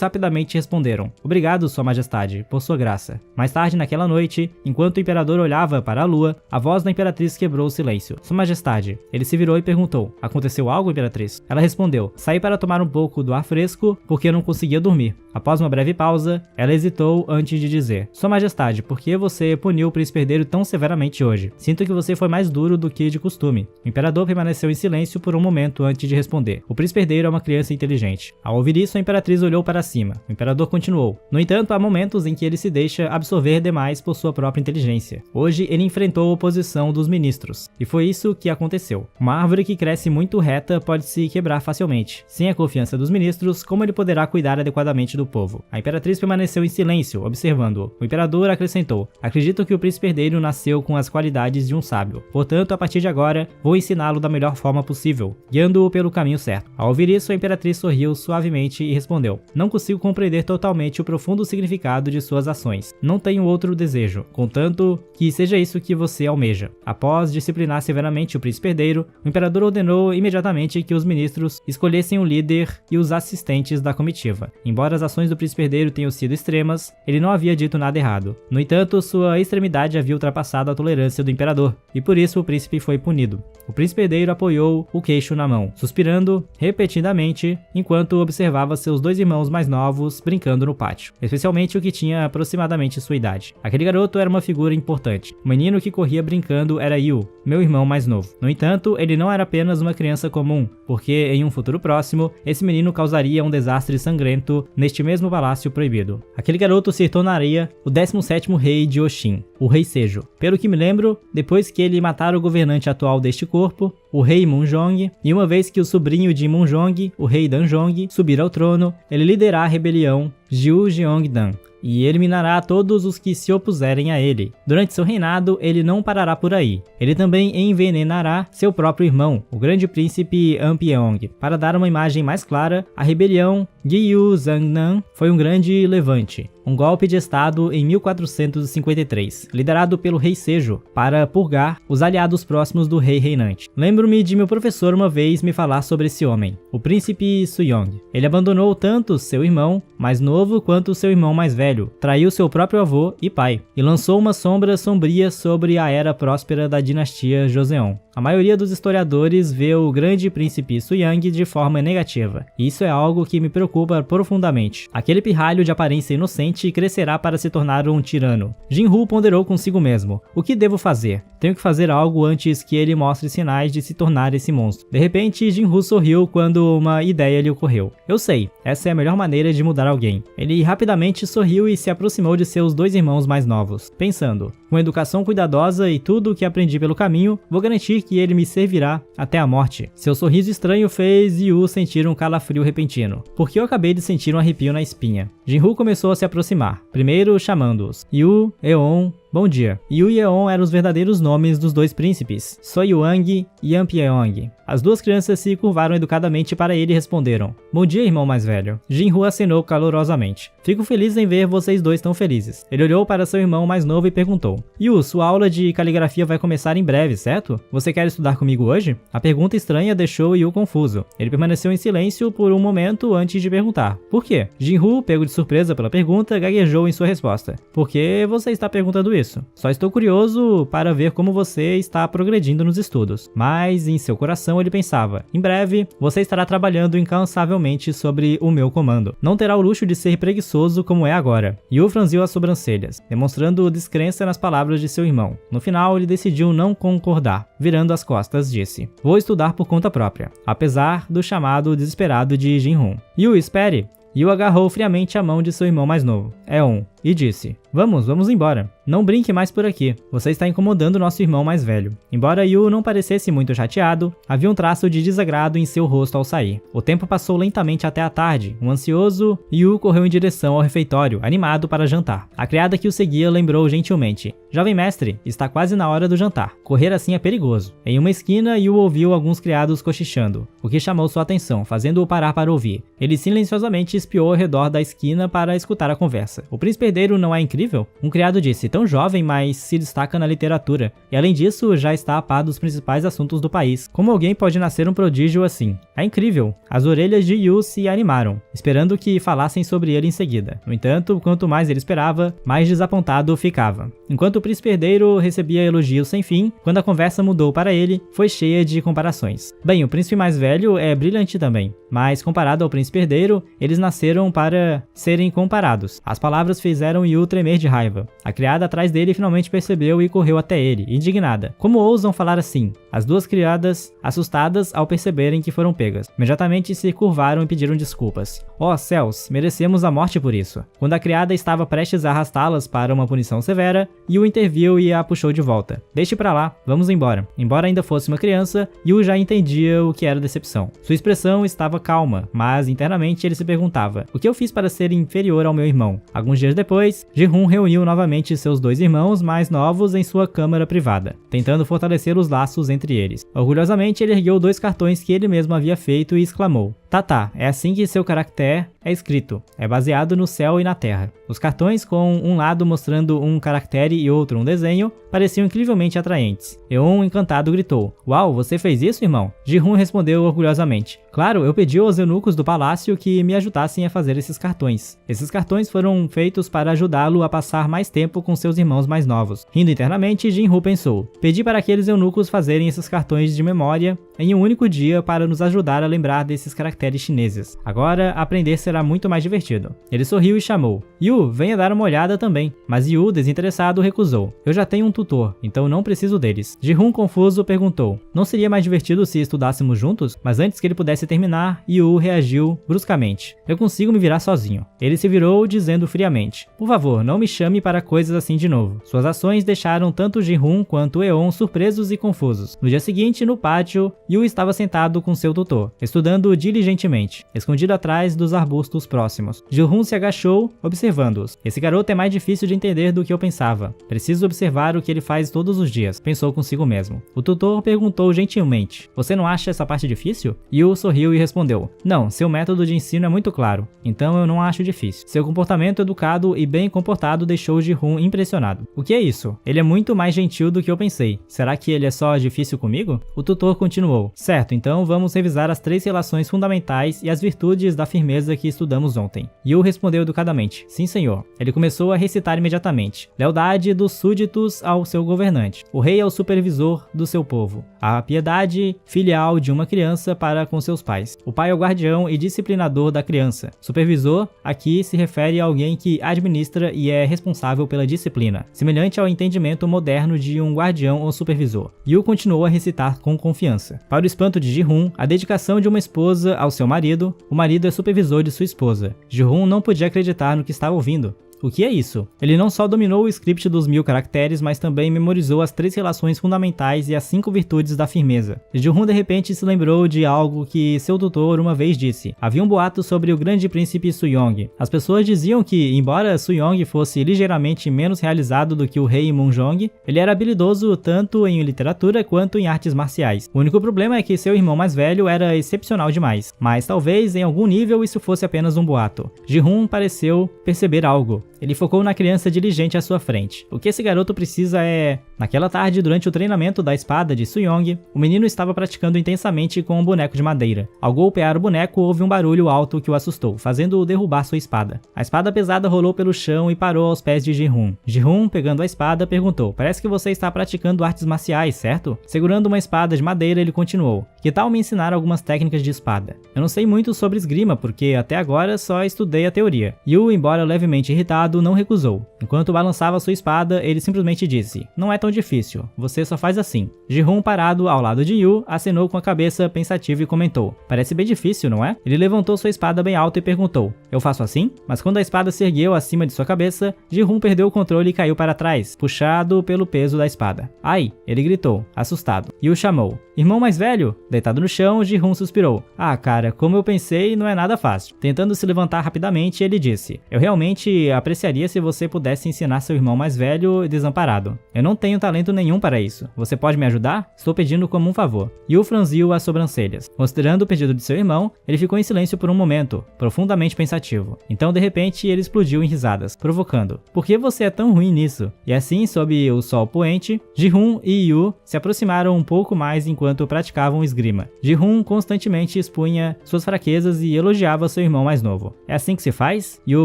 rapidamente responderam: Obrigado, Sua Majestade, por sua graça. Mais tarde naquela noite, enquanto o imperador olhava para a lua, a voz da imperatriz quebrou o silêncio. Sua Majestade. Ele se virou e perguntou: Aconteceu algo, imperatriz? Ela respondeu: Saí para tomar um pouco do ar fresco porque eu não conseguia dormir. Após uma breve pausa, ela hesitou antes de dizer: Sua Majestade, por que você puniu o príncipe herdeiro tão severamente hoje? Sinto que você foi mais duro do que de costume. O imperador permaneceu em silêncio por um momento antes de responder. O príncipe herdeiro é uma criança inteligente. Ao ouvir isso, a imperatriz olhou para cima. O imperador continuou: No entanto, há momentos em que ele se deixa absorver demais por sua própria inteligência. Hoje, ele enfrentou a oposição dos ministros, e foi isso que aconteceu. Uma árvore que cresce muito reta pode se quebrar facilmente. Sem a confiança dos ministros, como ele poderá cuidar adequadamente do povo? A imperatriz permaneceu em silêncio, observando-o. O imperador acrescentou: Acredito que o príncipe herdeiro nasceu com as qualidades de um sábio. Portanto, a partir de agora, vou ensiná-lo da melhor forma possível, guiando-o pelo caminho certo. Ao ouvir isso, a imperatriz sorriu suavemente e respondeu: Não consigo compreender totalmente o profundo significado de suas ações. Não tenho outro desejo, contanto que seja isso que você almeja. Após disciplinar severamente o príncipe herdeiro, o imperador ordenou imediatamente que os ministros escolhessem o líder e os assistentes da comitiva. Embora as ações do príncipe herdeiro tenham sido extremas, ele não havia dito nada errado. No entanto, sua extremidade havia ultrapassado a tolerância do imperador, e por isso o príncipe foi punido. O príncipe herdeiro apoiou o queixo na mão, suspirando repetidamente enquanto observava seus dois irmãos mais novos brincando no pátio, especialmente o que tinha aproximadamente sua idade. Aquele garoto era uma figura importante. O menino que corria brincando era Yu, meu irmão mais novo. No entanto, ele não era apenas uma criança comum, porque em um futuro próximo, esse menino causaria um desastre sangrento neste mesmo palácio proibido. Aquele garoto se tornaria o 17º rei de Oshin, o Rei Sejo. Pelo que me lembro, depois que ele matar o governante atual deste corpo, o rei Munjong, e uma vez que o sobrinho de Munjong, o rei Danjong, subir ao trono, ele liderará a rebelião Jiu Jeongdan e eliminará todos os que se opuserem a ele. Durante seu reinado, ele não parará por aí. Ele também envenenará seu próprio irmão, o grande príncipe Ampyeong. Para dar uma imagem mais clara, a rebelião Gyu Zangnan foi um grande levante, um golpe de estado em 1453, liderado pelo rei Sejo, para purgar os aliados próximos do rei reinante. Lembro-me de meu professor uma vez me falar sobre esse homem, o príncipe Suyong. Ele abandonou tanto seu irmão mais novo quanto seu irmão mais velho, traiu seu próprio avô e pai, e lançou uma sombra sombria sobre a era próspera da dinastia Joseon. A maioria dos historiadores vê o grande príncipe Suyang de forma negativa, e isso é algo que me preocupa profundamente. Aquele pirralho de aparência inocente crescerá para se tornar um tirano. Jinru ponderou consigo mesmo: o que devo fazer? Tenho que fazer algo antes que ele mostre sinais de se tornar esse monstro. De repente, Jinru sorriu quando uma ideia lhe ocorreu. Eu sei, essa é a melhor maneira de mudar alguém. Ele rapidamente sorriu e se aproximou de seus dois irmãos mais novos, pensando: com educação cuidadosa e tudo o que aprendi pelo caminho, vou garantir que ele me servirá até a morte. Seu sorriso estranho fez Yu sentir um calafrio repentino, porque eu acabei de sentir um arrepio na espinha. Jinru começou a se aproximar, primeiro chamando-os Yu, Eon, bom dia. Yu e Eon eram os verdadeiros nomes dos dois príncipes, Soyuang e Ampyeong. As duas crianças se curvaram educadamente para ele e responderam: bom dia, irmão mais velho. Jinru acenou calorosamente. Fico feliz em ver vocês dois tão felizes. Ele olhou para seu irmão mais novo e perguntou: Yu, sua aula de caligrafia vai começar em breve, certo? Você quer estudar comigo hoje? A pergunta estranha deixou Yu confuso. Ele permaneceu em silêncio por um momento antes de perguntar: por quê? Jinru, pego de surpresa pela pergunta, gaguejou em sua resposta: por que você está perguntando isso? Só estou curioso para ver como você está progredindo nos estudos. Mas em seu coração ele pensava: em breve você estará trabalhando incansavelmente sobre o meu comando. Não terá o luxo de ser preguiçoso como é agora. Yu franziu as sobrancelhas, demonstrando descrença nas palavras de seu irmão. No final, ele decidiu não concordar. Virando as costas, disse: vou estudar por conta própria, apesar do chamado desesperado de Jinru. Yu, espere! Yu agarrou friamente a mão de seu irmão mais novo, Eon, e disse: vamos embora. Não brinque mais por aqui. Você está incomodando nosso irmão mais velho. Embora Yu não parecesse muito chateado, havia um traço de desagrado em seu rosto ao sair. O tempo passou lentamente até a tarde. Um ansioso Yu correu em direção ao refeitório, animado para jantar. A criada que o seguia lembrou gentilmente: jovem mestre, está quase na hora do jantar. Correr assim é perigoso. Em uma esquina, Yu ouviu alguns criados cochichando, o que chamou sua atenção, fazendo-o parar para ouvir. Ele silenciosamente espiou ao redor da esquina para escutar a conversa. O príncipe herdeiro não é incrível? Um criado disse: tão jovem, mas se destaca na literatura, e além disso já está a par dos principais assuntos do país. Como alguém pode nascer um prodígio assim? É incrível. As orelhas de Yu se animaram, esperando que falassem sobre ele em seguida. No entanto, quanto mais ele esperava, mais desapontado ficava. Enquanto o príncipe herdeiro recebia elogios sem fim, quando a conversa mudou para ele, foi cheia de comparações. Bem, o príncipe mais velho é brilhante também, mas comparado ao príncipe herdeiro, eles nasceram para serem comparados. As palavras fizeram Yu tremer de raiva. A criada atrás dele finalmente percebeu e correu até ele, indignada. Como ousam falar assim? As duas criadas, assustadas ao perceberem que foram pegas, imediatamente se curvaram e pediram desculpas. Oh céus, merecemos a morte por isso. Quando a criada estava prestes a arrastá-las para uma punição severa, Yu interviu e a puxou de volta. Deixe pra lá, vamos embora. Embora ainda fosse uma criança, Yu já entendia o que era decepção. Sua expressão estava calma, mas internamente ele se perguntava: o que eu fiz para ser inferior ao meu irmão? Alguns dias depois, Jinru reuniu novamente seus dois irmãos mais novos em sua câmara privada, tentando fortalecer os laços entre eles. Orgulhosamente, ele ergueu 2 cartões que ele mesmo havia feito e exclamou: Tá, é assim que seu caractere é escrito. É baseado no céu e na terra. Os cartões com um lado mostrando um caractere e outro um desenho pareciam incrivelmente atraentes. Eon, encantado, gritou: "Uau, você fez isso, irmão?" Ji-hoon respondeu orgulhosamente: "Claro, eu pedi aos eunucos do palácio que me ajudassem a fazer esses cartões. Esses cartões foram feitos para ajudá-lo a passar mais tempo com seus irmãos mais novos." Rindo internamente, Jin-Hoo pensou: "Pedi para aqueles eunucos fazerem esses cartões de memória em um único dia para nos ajudar a lembrar desses caracteres chineses. Agora, aprender será muito mais divertido." Ele sorriu e chamou: "Yu, venha dar uma olhada também." Mas Yu, desinteressado, recusou: "Eu já tenho um tutor, então não preciso deles." Ji-hoon, confuso, perguntou: "Não seria mais divertido se estudássemos juntos?" Mas antes que ele pudesse terminar, Yu reagiu bruscamente: "Eu consigo me virar sozinho." Ele se virou, dizendo friamente: "Por favor, não me chame para coisas assim de novo." Suas ações deixaram tanto Ji-hoon quanto Eon surpresos e confusos. No dia seguinte, no pátio, Yu estava sentado com seu tutor, estudando diligentemente, escondido atrás dos arbustos próximos. Ji-hoon se agachou, observando-os. "Esse garoto é mais difícil de entender do que eu pensava. Preciso observar o que ele faz todos os dias", pensou consigo mesmo. O tutor perguntou gentilmente: "Você não acha essa parte difícil?" Yu sorriu e respondeu: "Não, seu método de ensino é muito claro, então eu não acho difícil." Seu comportamento educado e bem comportado deixou Ji-hoon impressionado. "O que é isso? Ele é muito mais gentil do que eu pensei. Será que ele é só difícil comigo?" O tutor continuou: "Certo, então vamos revisar as 3 relações fundamentais e as virtudes da firmeza que estudamos ontem." Yu respondeu educadamente: "Sim, senhor." Ele começou a recitar imediatamente: "Lealdade dos súditos ao seu governante. O rei é o supervisor do seu povo. A piedade filial de uma criança para com seus pais. O pai é o guardião e disciplinador da criança. Supervisor aqui se refere a alguém que administra e é responsável pela disciplina, semelhante ao entendimento moderno de um guardião ou supervisor." Yu continuou a recitar com confiança. Para o espanto de Ji-hoon, a dedicação de uma esposa ao seu marido, o marido é supervisor de sua esposa. Ji-hoon não podia acreditar no que estava ouvindo. O que é isso? Ele não só dominou o script dos 1000 caracteres, mas também memorizou as 3 relações fundamentais e as 5 virtudes da firmeza. Ji-hoon de repente se lembrou de algo que seu tutor uma vez disse. Havia um boato sobre o grande príncipe Suyong. As pessoas diziam que, embora Suyong fosse ligeiramente menos realizado do que o rei Munjong, ele era habilidoso tanto em literatura quanto em artes marciais. O único problema é que seu irmão mais velho era excepcional demais, mas talvez em algum nível isso fosse apenas um boato. Ji-hoon pareceu perceber algo. Ele focou na criança diligente à sua frente. O que esse garoto precisa é... Naquela tarde, durante o treinamento da espada de Suyong, o menino estava praticando intensamente com um boneco de madeira. Ao golpear o boneco, houve um barulho alto que o assustou, fazendo-o derrubar sua espada. A espada pesada rolou pelo chão e parou aos pés de Ji-hoon. Ji-hoon, pegando a espada, perguntou: "Parece que você está praticando artes marciais, certo?" Segurando uma espada de madeira, ele continuou: "Que tal me ensinar algumas técnicas de espada? Eu não sei muito sobre esgrima, porque até agora só estudei a teoria." Yu, embora levemente irritado, não recusou. Enquanto balançava sua espada, ele simplesmente disse: "Não é tão difícil, você só faz assim." Ji-hoon, parado ao lado de Yu, acenou com a cabeça pensativo e comentou: "Parece bem difícil, não é?" Ele levantou sua espada bem alto e perguntou: "Eu faço assim?" Mas quando a espada se ergueu acima de sua cabeça, Ji-hoon perdeu o controle e caiu para trás, puxado pelo peso da espada. "Ai!" ele gritou, assustado. Yu chamou: "Irmão mais velho?" Deitado no chão, Ji-hoon suspirou: "Ah, cara, como eu pensei, não é nada fácil." Tentando se levantar rapidamente, ele disse: "Eu realmente apreciaria se você pudesse ensinar seu irmão mais velho e desamparado. Eu não tenho talento nenhum para isso. Você pode me ajudar? Estou pedindo como um favor." Yu franziu as sobrancelhas. Considerando o pedido de seu irmão, ele ficou em silêncio por um momento, profundamente pensativo. Então, de repente, ele explodiu em risadas, provocando: "Por que você é tão ruim nisso?" E assim, sob o sol poente, Ji-hoon e Yu se aproximaram um pouco mais enquanto praticavam esgrima. Ji-hoon constantemente expunha suas fraquezas e elogiava seu irmão mais novo. "É assim que se faz?" Yu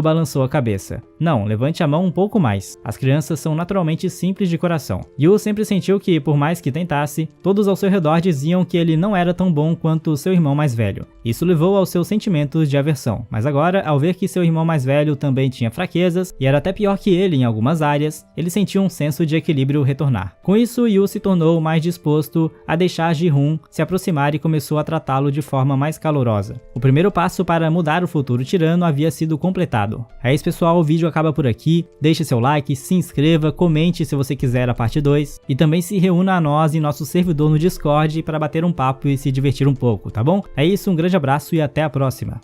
balançou a cabeça. "Não, levante a mão um pouco mais. As crianças são naturalmente simples de coração." Yu sempre sentiu que, por mais que tentasse, todos ao seu redor diziam que ele não era tão bom quanto seu irmão mais velho. Isso levou aos seus sentimentos de aversão. Mas agora, ao ver que seu irmão mais velho também tinha fraquezas, e era até pior que ele em algumas áreas, ele sentiu um senso de equilíbrio retornar. Com isso, Yu se tornou mais disposto a deixar Ji-hoon se aproximar e começou a tratá-lo de forma mais calorosa. O primeiro passo para mudar o futuro tirano havia sido completado. É isso, pessoal, o vídeo acaba por aqui. Deixe seu like, se inscreva, comente se você quiser a parte 2 e também se reúna a nós em nosso servidor no Discord para bater um papo e se divertir um pouco, tá bom? É isso, um grande abraço e até a próxima!